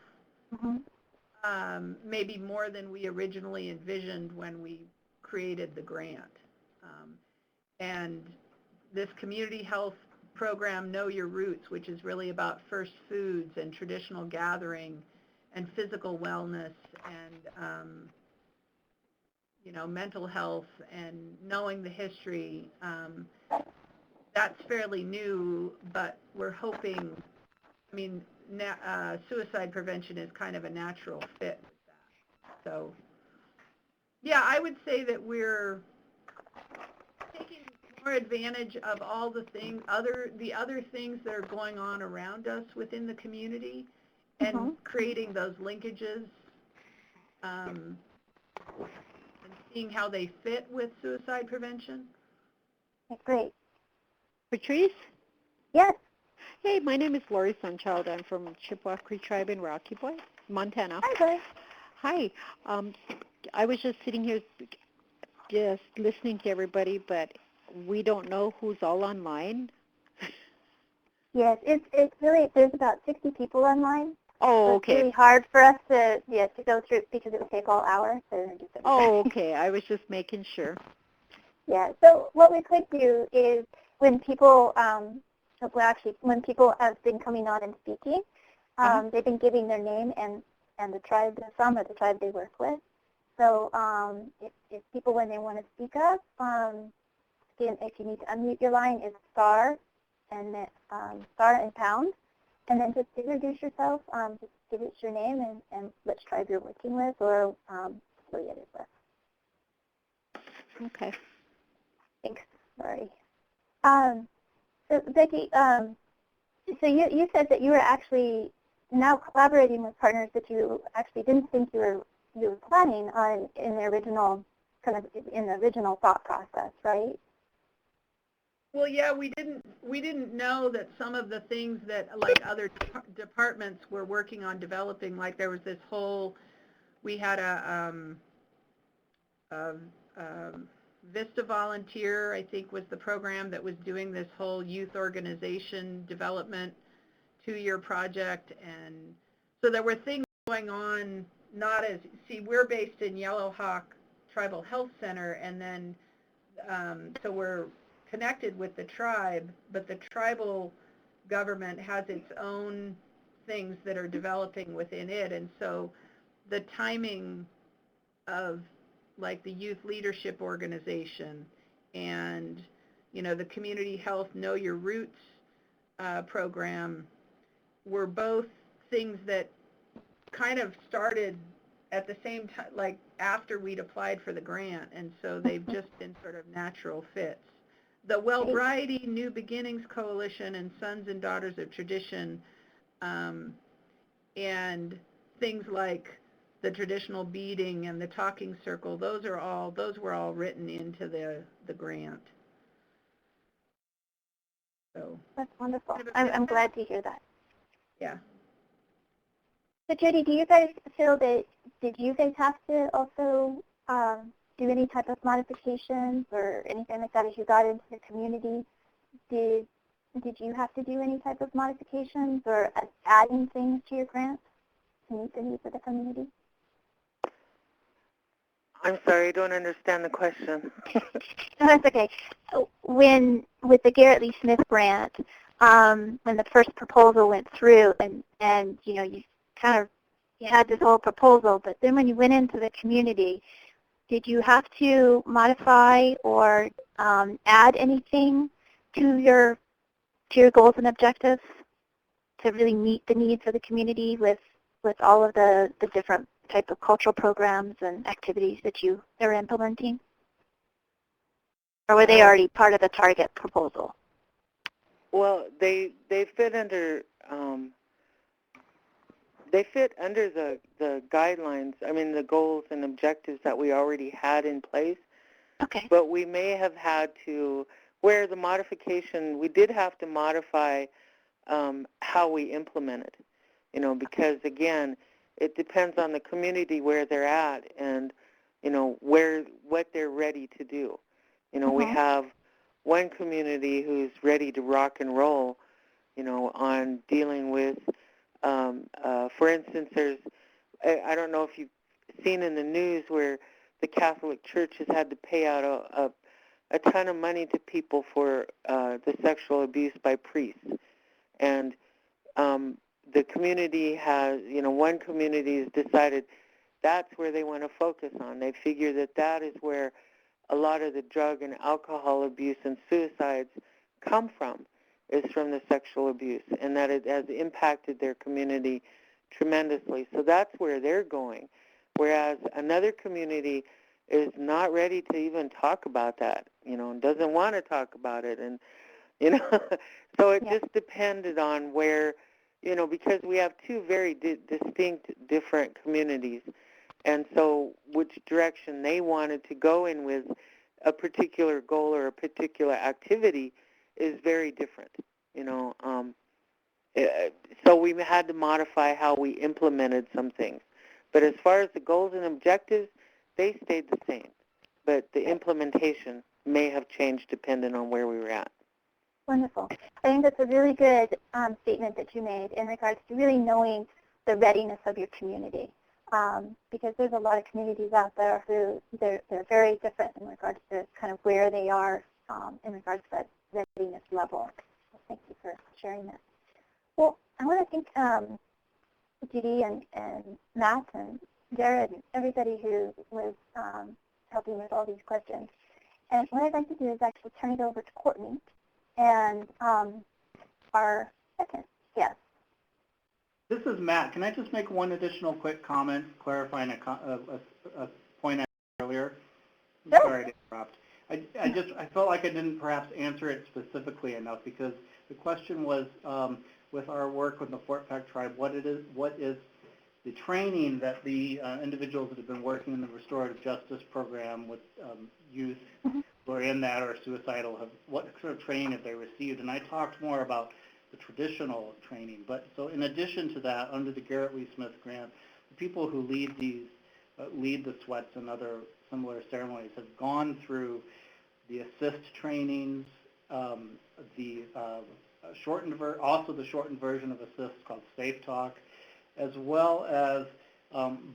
maybe more than we originally envisioned when we created the grant. And this community health program, Know Your Roots, which is really about first foods and traditional gathering and physical wellness and mental health and knowing the history, that's fairly new, but we're hoping, suicide prevention is kind of a natural fit with that. So, yeah, I would say that we're taking more advantage of all the the other things that are going on around us within the community, and creating those linkages and seeing how they fit with suicide prevention. Okay, great. Patrice? Yes. Hey, my name is Lori Sunchild. I'm from Chippewa Cree Tribe in Rocky Point, Montana. Hi, Lori. Hi. I was just sitting here just listening to everybody, but we don't know who's all online. Yes, it's really, there's about 60 people online. Oh, so okay. It's really hard for us to go through because it would take all hour. Oh, okay. I was just making sure. Yeah. So what we could do is when people, when people have been coming on and speaking, they've been giving their name and the tribe they're from or the tribe they work with. So if people, when they want to speak up, again, if you need to unmute your line, it's star and pound. And then just introduce yourself, just give us your name and which tribe you're working with or affiliated with. Okay. Thanks. Sorry. So Becky, so you said that you were actually now collaborating with partners that you actually didn't think you were planning on in the original thought process, right? Well, yeah, we didn't know that some of the things that like other departments were working on developing, like there was this whole, we had a Vista Volunteer, I think was the program that was doing this whole youth organization development 2-year project, and so there were things going on, we're based in Yellowhawk Tribal Health Center, and then so we're connected with the tribe, but the tribal government has its own things that are developing within it, and so the timing of like the youth leadership organization and the community health Know Your Roots program were both things that kind of started at the same time, like after we'd applied for the grant, and so they've just been sort of natural fits. The Wellbriety New Beginnings Coalition and Sons and Daughters of Tradition, and things like the traditional beading and the talking circle, those were all written into the grant. So, That's wonderful. Kind of a I'm bit- glad to hear that. yeah. So Jody, do you guys feel that, did you guys have to also do any type of modifications or anything like that as you got into the community? Did you have to do any type of modifications or adding things to your grants to meet the needs of the community? I'm sorry, I don't understand the question. No, that's okay. With the Garrett Lee Smith grant, when the first proposal went through and you know, you had this whole proposal, but then when you went into the community, did you have to modify or add anything to your goals and objectives to really meet the needs of the community with all of the different type of cultural programs and activities that you are implementing? Or were they already part of the target proposal? Well, they fit under the guidelines. I mean, the goals and objectives that we already had in place. Okay. But we may have had to, where the modification, we did have to modify how we implemented. You know, because again, it depends on the community where they're at and, you know, what they're ready to do. You know, we have one community who's ready to rock and roll, you know, on dealing with, for instance, I don't know if you've seen in the news where the Catholic Church has had to pay out a ton of money to people for the sexual abuse by priests. And the community has, you know, one community has decided that's where they want to focus on. They figure that is where a lot of the drug and alcohol abuse and suicides come from, is from the sexual abuse, and that it has impacted their community tremendously. So that's where they're going, whereas another community is not ready to even talk about that, you know, and doesn't want to talk about it. And, you know, so it just depended on where, you know, because we have two very distinct, different communities. And so which direction they wanted to go in with a particular goal or a particular activity is very different, you know. So we had to modify how we implemented some things. But as far as the goals and objectives, they stayed the same. But the implementation may have changed depending on where we were at. Wonderful. I think that's a really good statement that you made in regards to really knowing the readiness of your community. Because there's a lot of communities out there who they're very different in regards to kind of where they are in regards to that readiness level. So thank you for sharing that. Well, I want to thank Judy and Matt and Jared and everybody who was helping with all these questions. And what I'd like to do is actually turn it over to Courtney and our second guest. This is Matt. Can I just make one additional quick comment clarifying a point I made earlier? I'm sorry to interrupt. I felt like I didn't perhaps answer it specifically enough, because the question was, with our work with the Fort Peck tribe, what is the training that the individuals that have been working in the restorative justice program with youth who are in that or suicidal, what sort of training have they received? And I talked more about the traditional training. But so in addition to that, under the Garrett Lee Smith grant, the people who lead the sweats and other similar ceremonies have gone through the assist trainings, the shortened version of assist called Safe Talk, as well as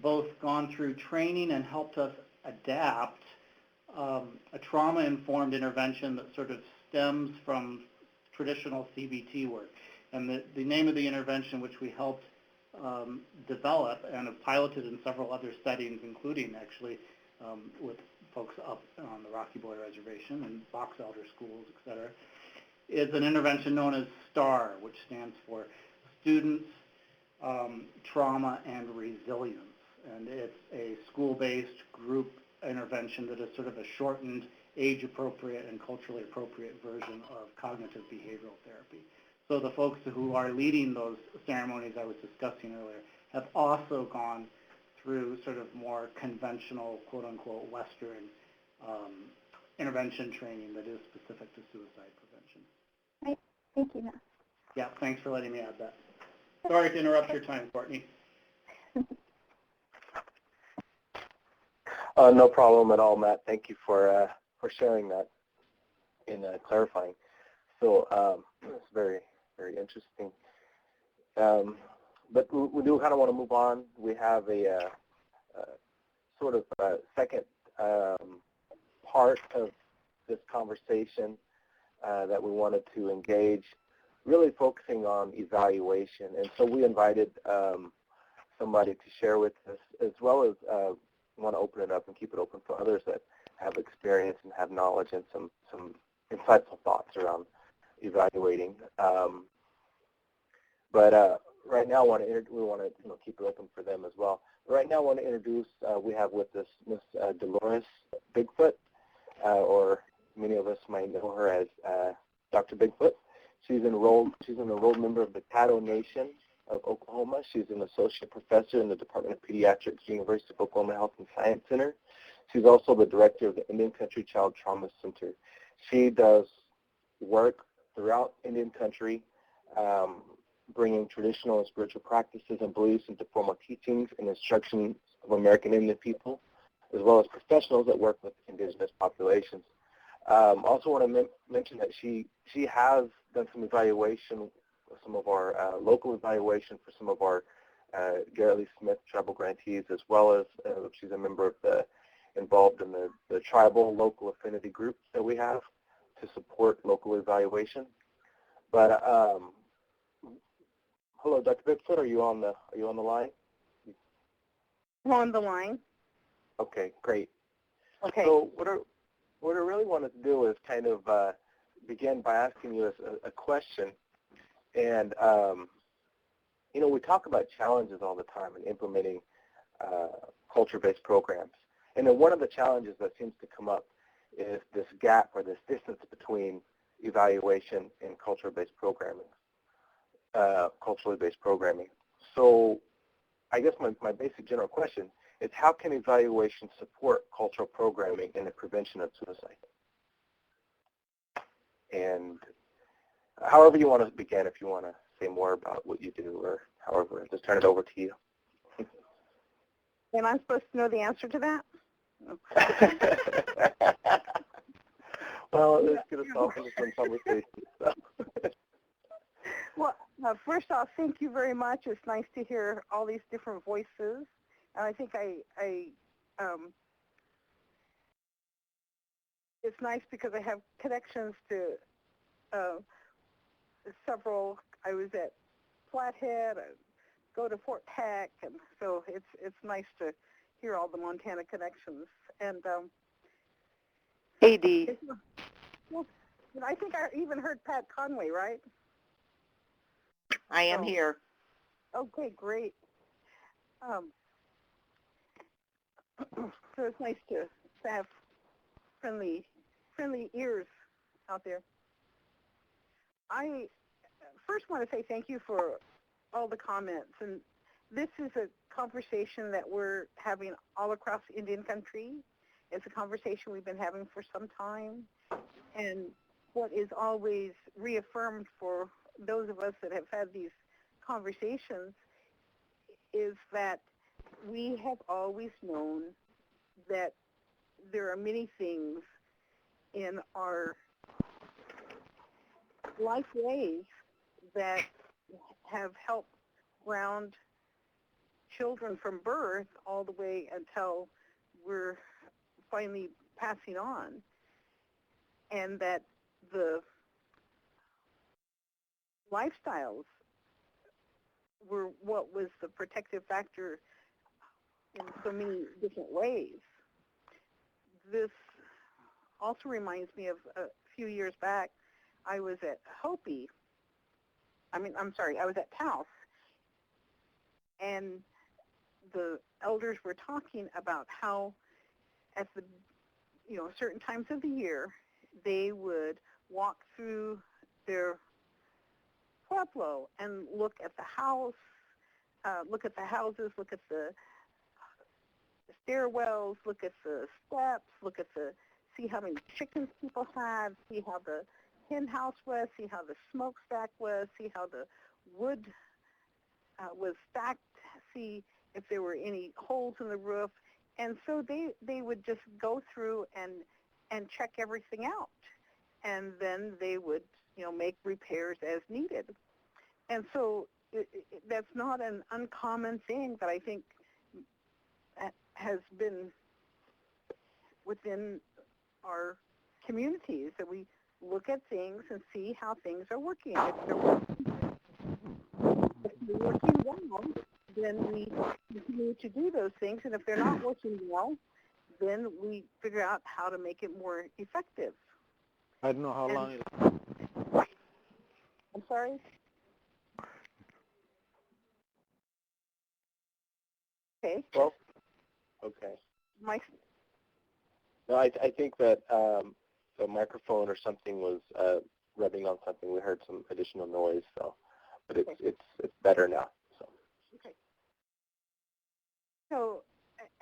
both gone through training and helped us adapt a trauma-informed intervention that sort of stems from traditional CBT work. And the name of the intervention, which we helped develop and have piloted in several other settings, including actually with folks up on the Rocky Boy Reservation and Box Elder schools, et cetera, is an intervention known as STAR, which stands for Students, Trauma, and Resilience. And it's a school-based group intervention that is sort of a shortened, age-appropriate and culturally appropriate version of cognitive behavioral therapy. So the folks who are leading those ceremonies I was discussing earlier have also gone through sort of more conventional, quote-unquote, Western intervention training that is specific to suicide prevention. Right. Thank you, Matt. Yeah, thanks for letting me add that. Sorry to interrupt your time, Courtney. No problem at all, Matt. Thank you for sharing that and clarifying. So it's very, very interesting. But we do kind of want to move on. We have a sort of second part of this conversation that we wanted to engage, really focusing on evaluation. And so we invited somebody to share with us, as well as want to open it up and keep it open for others that have experience and have knowledge and some insightful thoughts around evaluating. But right now, we want to keep it open for them as well. Right now, I want to introduce. We have with us Ms. Dolores Bigfoot, or many of us might know her as Dr. Bigfoot. She's an enrolled member of the Caddo Nation of Oklahoma. She's an associate professor in the Department of Pediatrics, University of Oklahoma Health and Science Center. She's also the director of the Indian Country Child Trauma Center. She does work throughout Indian Country, bringing traditional and spiritual practices and beliefs into formal teachings and instructions of American Indian people, as well as professionals that work with indigenous populations. Also want to mention that she has done some evaluation, some of our local evaluation for some of our Garrett Lee Smith tribal grantees, as well as she's a member of involved in the tribal local affinity groups that we have to support local evaluation. But hello, Dr. Bigfoot, are you on the line? I'm on the line. Okay, great. Okay. So what I really wanted to do is kind of begin by asking you a question. And, we talk about challenges all the time in implementing culture-based programs. And then one of the challenges that seems to come up is this gap or this distance between evaluation and culturally-based programming. So I guess my basic general question is, how can evaluation support cultural programming in the prevention of suicide? And however you want to begin, if you want to say more about what you do, or however, I'll just turn it over to you. Am I supposed to know the answer to that? Well, let's get us off into some conversation. So. Well, first off, thank you very much. It's nice to hear all these different voices. And I think it's nice because I have connections to several. I was at Flathead, I go to Fort Peck, and so it's nice to hear all the Montana connections. And AD. Well, I think I even heard Pat Conway, right? I am here. Okay, great. So it's nice to have friendly ears out there. I first want to say thank you for all the comments. And this is a conversation that we're having all across Indian Country. It's a conversation we've been having for some time. And what is always reaffirmed for those of us that have had these conversations is that we have always known that there are many things in our life ways that have helped ground children from birth all the way until we're finally passing on, and that the lifestyles were what was the protective factor in so many different ways. This also reminds me of a few years back, I was at Hopi. I was at Taos, and the elders were talking about how at the, certain times of the year, they would walk through their pueblo and look at the house, look at the houses, look at the stairwells, look at the steps, see how many chickens people had, see how the hen house was, see how the smokestack was, see how the wood was stacked, see if there were any holes in the roof. And so they would just go through and check everything out. And then they would, make repairs as needed. And so that's not an uncommon thing that I think has been within our communities, that we look at things and see how things are working. If they're working well, then we continue to do those things. And if they're not working well, then we figure out how to make it more effective. I don't know how long it I'm sorry? Okay. Well, okay. Mike? No, I think that the microphone or something was rubbing on something. We heard some additional noise, so, but it's better now. So. Okay. So,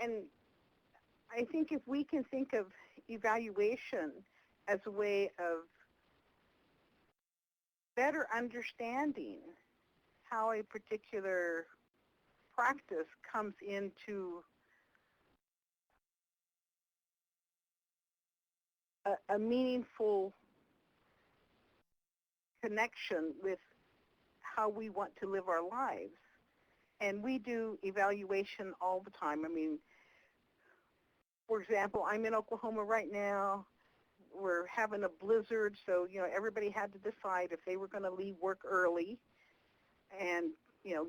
and I think if we can think of evaluation as a way of better understanding how a particular practice comes into a meaningful connection with how we want to live our lives. And we do evaluation all the time. I mean, for example, I'm in Oklahoma right now. We're having a blizzard, so, everybody had to decide if they were going to leave work early and,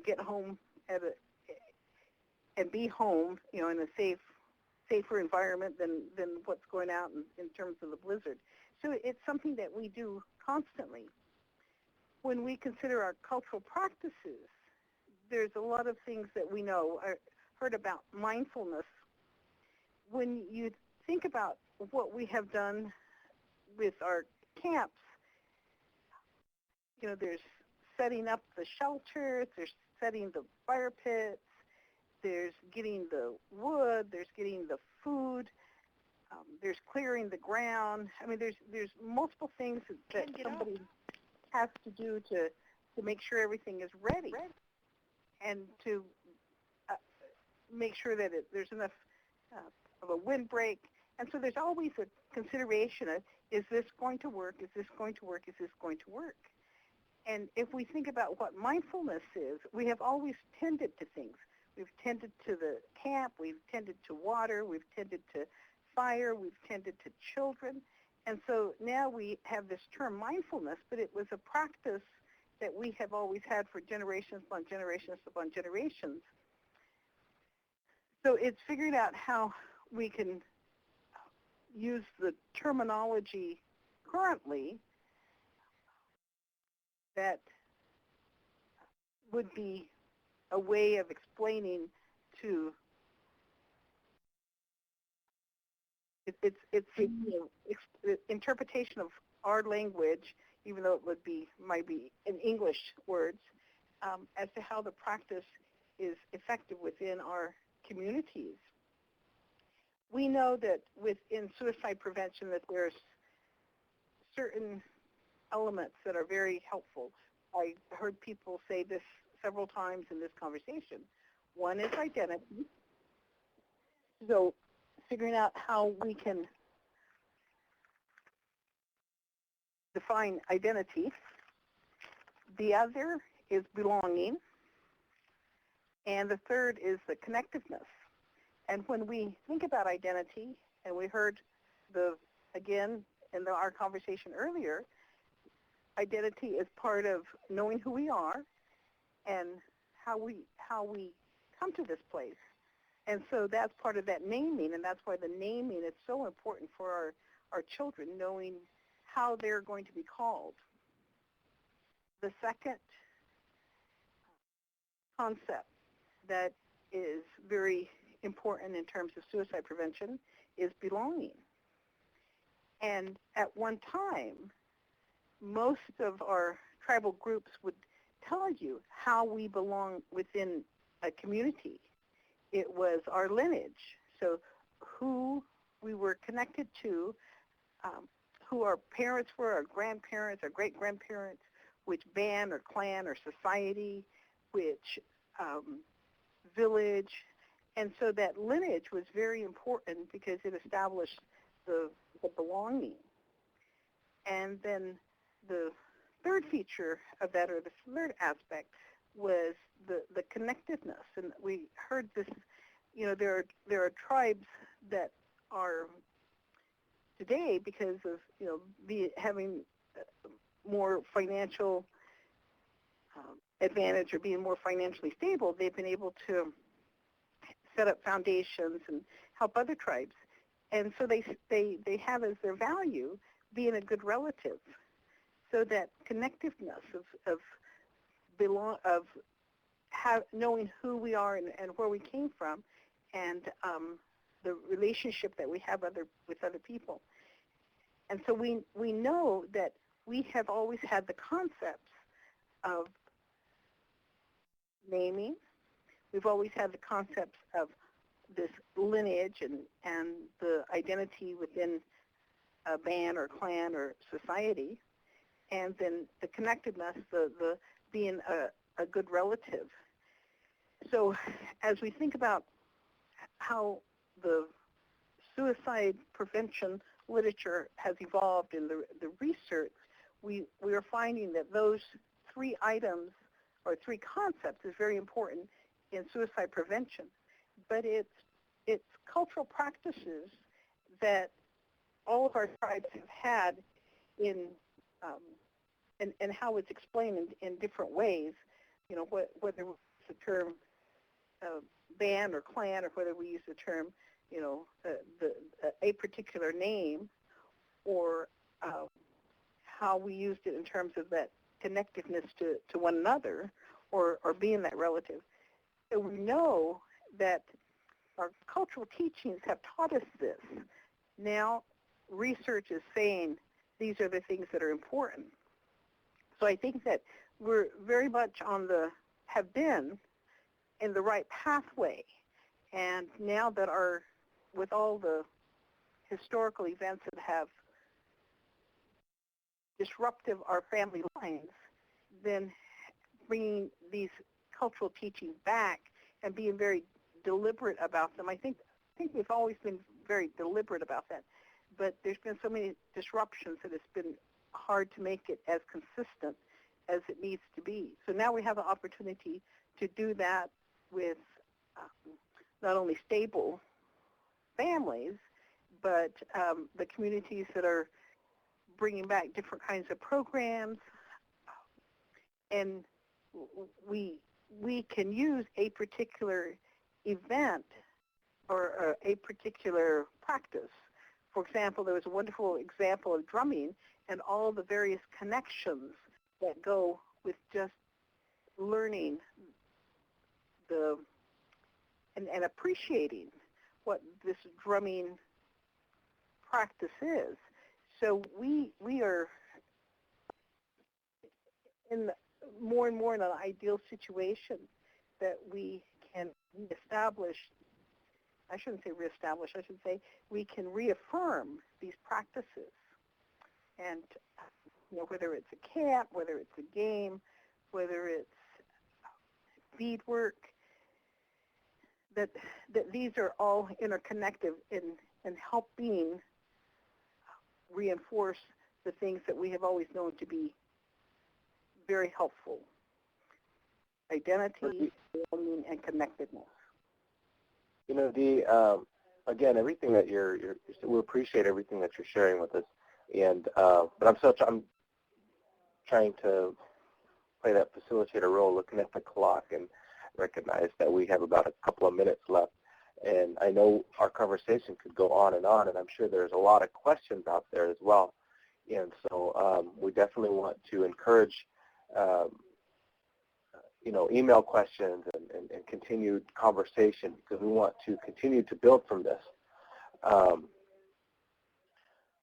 get home and be home, in a safer environment than what's going out in terms of the blizzard. So it's something that we do constantly. When we consider our cultural practices, there's a lot of things that we know. I heard about mindfulness. When you think about what we have done with our camps, there's setting up the shelters, there's setting the fire pits, there's getting the wood, there's getting the food, there's clearing the ground. I mean, there's multiple things that somebody has to do to make sure everything is ready, and to make sure that there's enough of a windbreak. And so there's always a consideration of, is this going to work? Is this going to work? Is this going to work? And if we think about what mindfulness is, we have always tended to things. We've tended to the camp, we've tended to water, we've tended to fire, we've tended to children. And so now we have this term mindfulness, but it was a practice that we have always had for generations upon generations upon generations. So it's figuring out how we can use the terminology currently that would be a way of explaining to it's the interpretation of our language, even though it might be in English words, as to how the practice is effective within our communities. We know that within suicide prevention that there's certain elements that are very helpful. I heard people say this several times in this conversation. One is identity. So figuring out how we can define identity. The other is belonging. And the third is the connectiveness. And when we think about identity, and we heard again in our conversation earlier, identity is part of knowing who we are and how we come to this place. And so that's part of that naming, and that's why the naming is so important for our children, knowing how they're going to be called. The second concept that is very important in terms of suicide prevention is belonging. And at one time, most of our tribal groups would tell you how we belong within a community. It was our lineage. So who we were connected to, who our parents were, our grandparents, our great-grandparents, which band or clan or society, which village. And so that lineage was very important because it established the belonging. And then the third feature of that, or the third aspect, was the connectedness. And we heard this, there are tribes that are today, because of having more financial advantage or being more financially stable, they've been able to set up foundations and help other tribes. And so they have as their value being a good relative. So that connectiveness of knowing who we are and where we came from, and the relationship that we have with other people. And so we know that we have always had the concepts of naming. We've always had the concepts of this lineage and the identity within a band or clan or society, and then the connectedness, the being a good relative. So as we think about how the suicide prevention literature has evolved in the research, we are finding that those three items or three concepts is very important in suicide prevention. But it's cultural practices that all of our tribes have had in and how it's explained in different ways. Whether it's the term band or clan, or whether we use the term, a particular name, or how we used it in terms of that connectiveness to one another, or being that relative. So we know that our cultural teachings have taught us this. Now research is saying these are the things that are important. So I think that we're very much have been in the right pathway. And now that with all the historical events that have disrupted our family lines, then bringing these cultural teachings back and being very deliberate about them. I think we've always been very deliberate about that, but there's been so many disruptions that it's been hard to make it as consistent as it needs to be. So now we have an opportunity to do that with not only stable families, but the communities that are bringing back different kinds of programs. And we can use a particular event or a particular practice. For example, there was a wonderful example of drumming and all the various connections that go with just learning and appreciating what this drumming practice is. So we are in more and more in an ideal situation that we can reestablish, I shouldn't say reestablish, I should say we can reaffirm these practices. And whether it's a camp, whether it's a game, whether it's beadwork, that these are all interconnected in helping reinforce the things that we have always known to be very helpful: identity, belonging, and connectedness. Again, everything that we appreciate everything that you're sharing with us, and but I'm trying to play that facilitator role, looking at the clock and recognize that we have about a couple of minutes left. And I know our conversation could go on, and I'm sure there's a lot of questions out there as well. And so we definitely want to encourage, email questions and continued conversation, because we want to continue to build from this.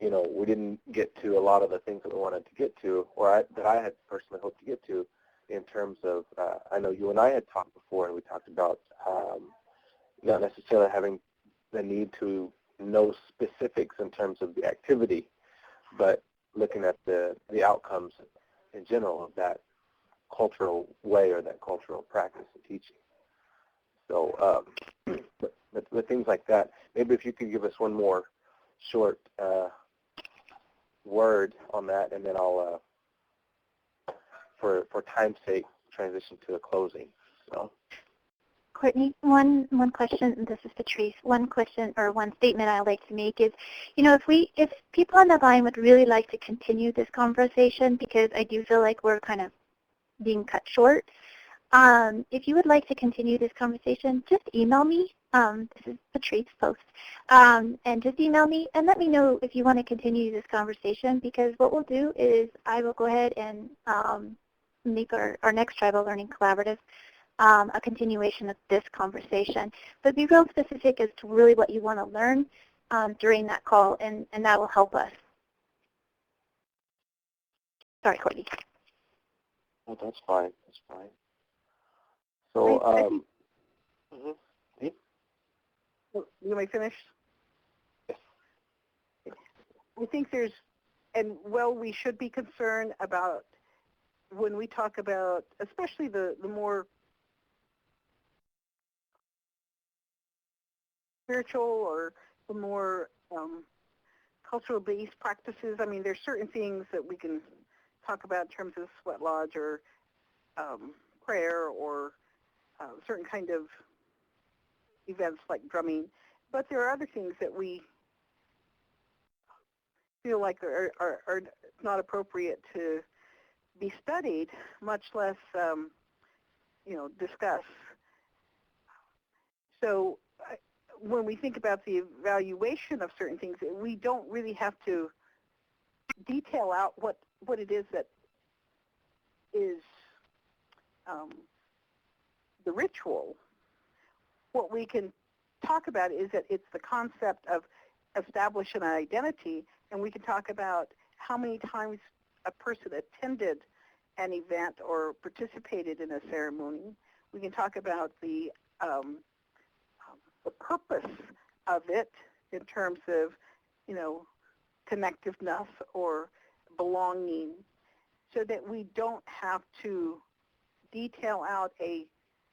We didn't get to a lot of the things that we wanted to get to, or that I had personally hoped to get to, in terms of, I know you and I had talked before, and we talked about not necessarily having the need to know specifics in terms of the activity, but looking at the outcomes in general of that cultural way or that cultural practice of teaching. So with things like that, maybe if you could give us one more short word on that, and then I'll, for time's sake, transition to a closing. So. Courtney, one question, this is Patrice, one question or one statement I'd like to make is, if people on the line would really like to continue this conversation, because I do feel like we're kind of being cut short, if you would like to continue this conversation, just email me. This is Patrice Post. And just email me and let me know if you want to continue this conversation, because what we'll do is I will go ahead and make our next Tribal Learning Collaborative a continuation of this conversation. But be real specific as to really what you want to learn during that call, and that will help us. Sorry, Courtney. Oh, that's fine. That's fine. So, You may finish? I think we should be concerned about when we talk about, especially the more spiritual or the more cultural-based practices. I mean, there's certain things that we can talk about in terms of sweat lodge or prayer or certain kind of events like drumming, but there are other things that we feel like are not appropriate to be studied, much less discuss. So when we think about the evaluation of certain things, we don't really have to detail out what it is that is the ritual. What we can talk about is that it's the concept of establishing an identity, and we can talk about how many times a person attended an event or participated in a ceremony. We can talk about the purpose of it in terms of, connectiveness or belonging, so that we don't have to detail out a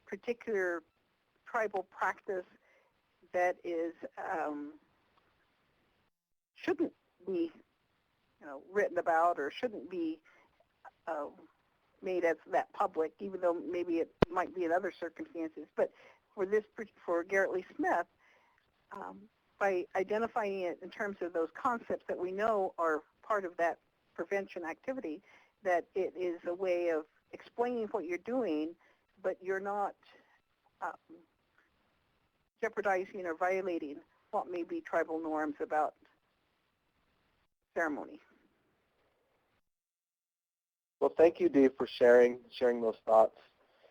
particular tribal practice that is shouldn't be written about or shouldn't be made as that public, even though maybe it might be in other circumstances. But for Garrett Lee Smith, by identifying it in terms of those concepts that we know are part of that prevention activity, that it is a way of explaining what you're doing, but you're not jeopardizing or violating what may be tribal norms about ceremony. Well, thank you, Dee, for sharing those thoughts.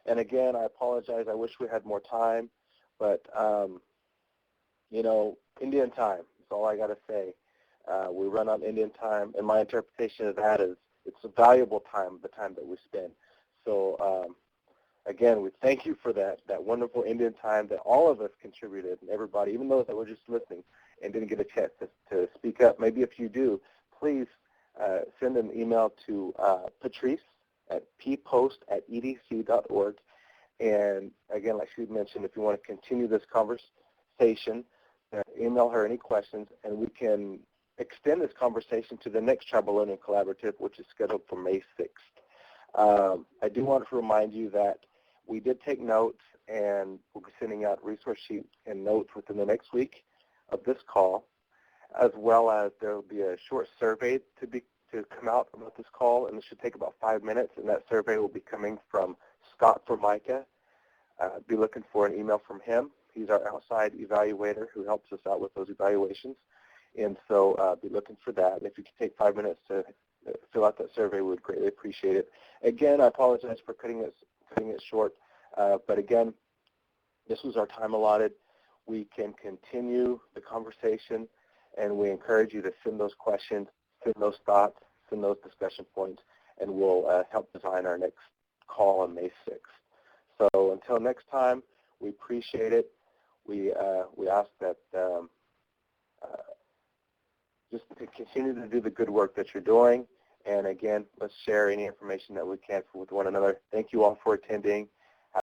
And again, I apologize. I wish we had more time, but Indian time is all I got to say. We run on Indian time, and my interpretation of that is it's a valuable time, the time that we spend. So again, we thank you for that wonderful Indian time that all of us contributed, and everybody, even those that were just listening and didn't get a chance to speak up. Maybe if you do, please send an email to Patrice at ppost@edc.org. And again, like she mentioned, if you want to continue this conversation, email her any questions, and we can extend this conversation to the next Tribal Learning Collaborative, which is scheduled for May 6th. I do want to remind you that we did take notes, and we'll be sending out resource sheets and notes within the next week of this call, as well as there will be a short survey to come out about this call, and it should take about 5 minutes, and that survey will be coming from Scott Formica. Be looking for an email from him. He's our outside evaluator who helps us out with those evaluations, and so be looking for that. And if you could take 5 minutes to fill out that survey, we would greatly appreciate it. Again, I apologize for cutting it short, but again, this was our time allotted. We can continue the conversation, and we encourage you to send those questions, send those thoughts, send those discussion points, and we'll help design our next call on May 6th. So until next time, we appreciate it. we ask that just to continue to do the good work that you're doing. And again, let's share any information that we can with one another. Thank you all for attending.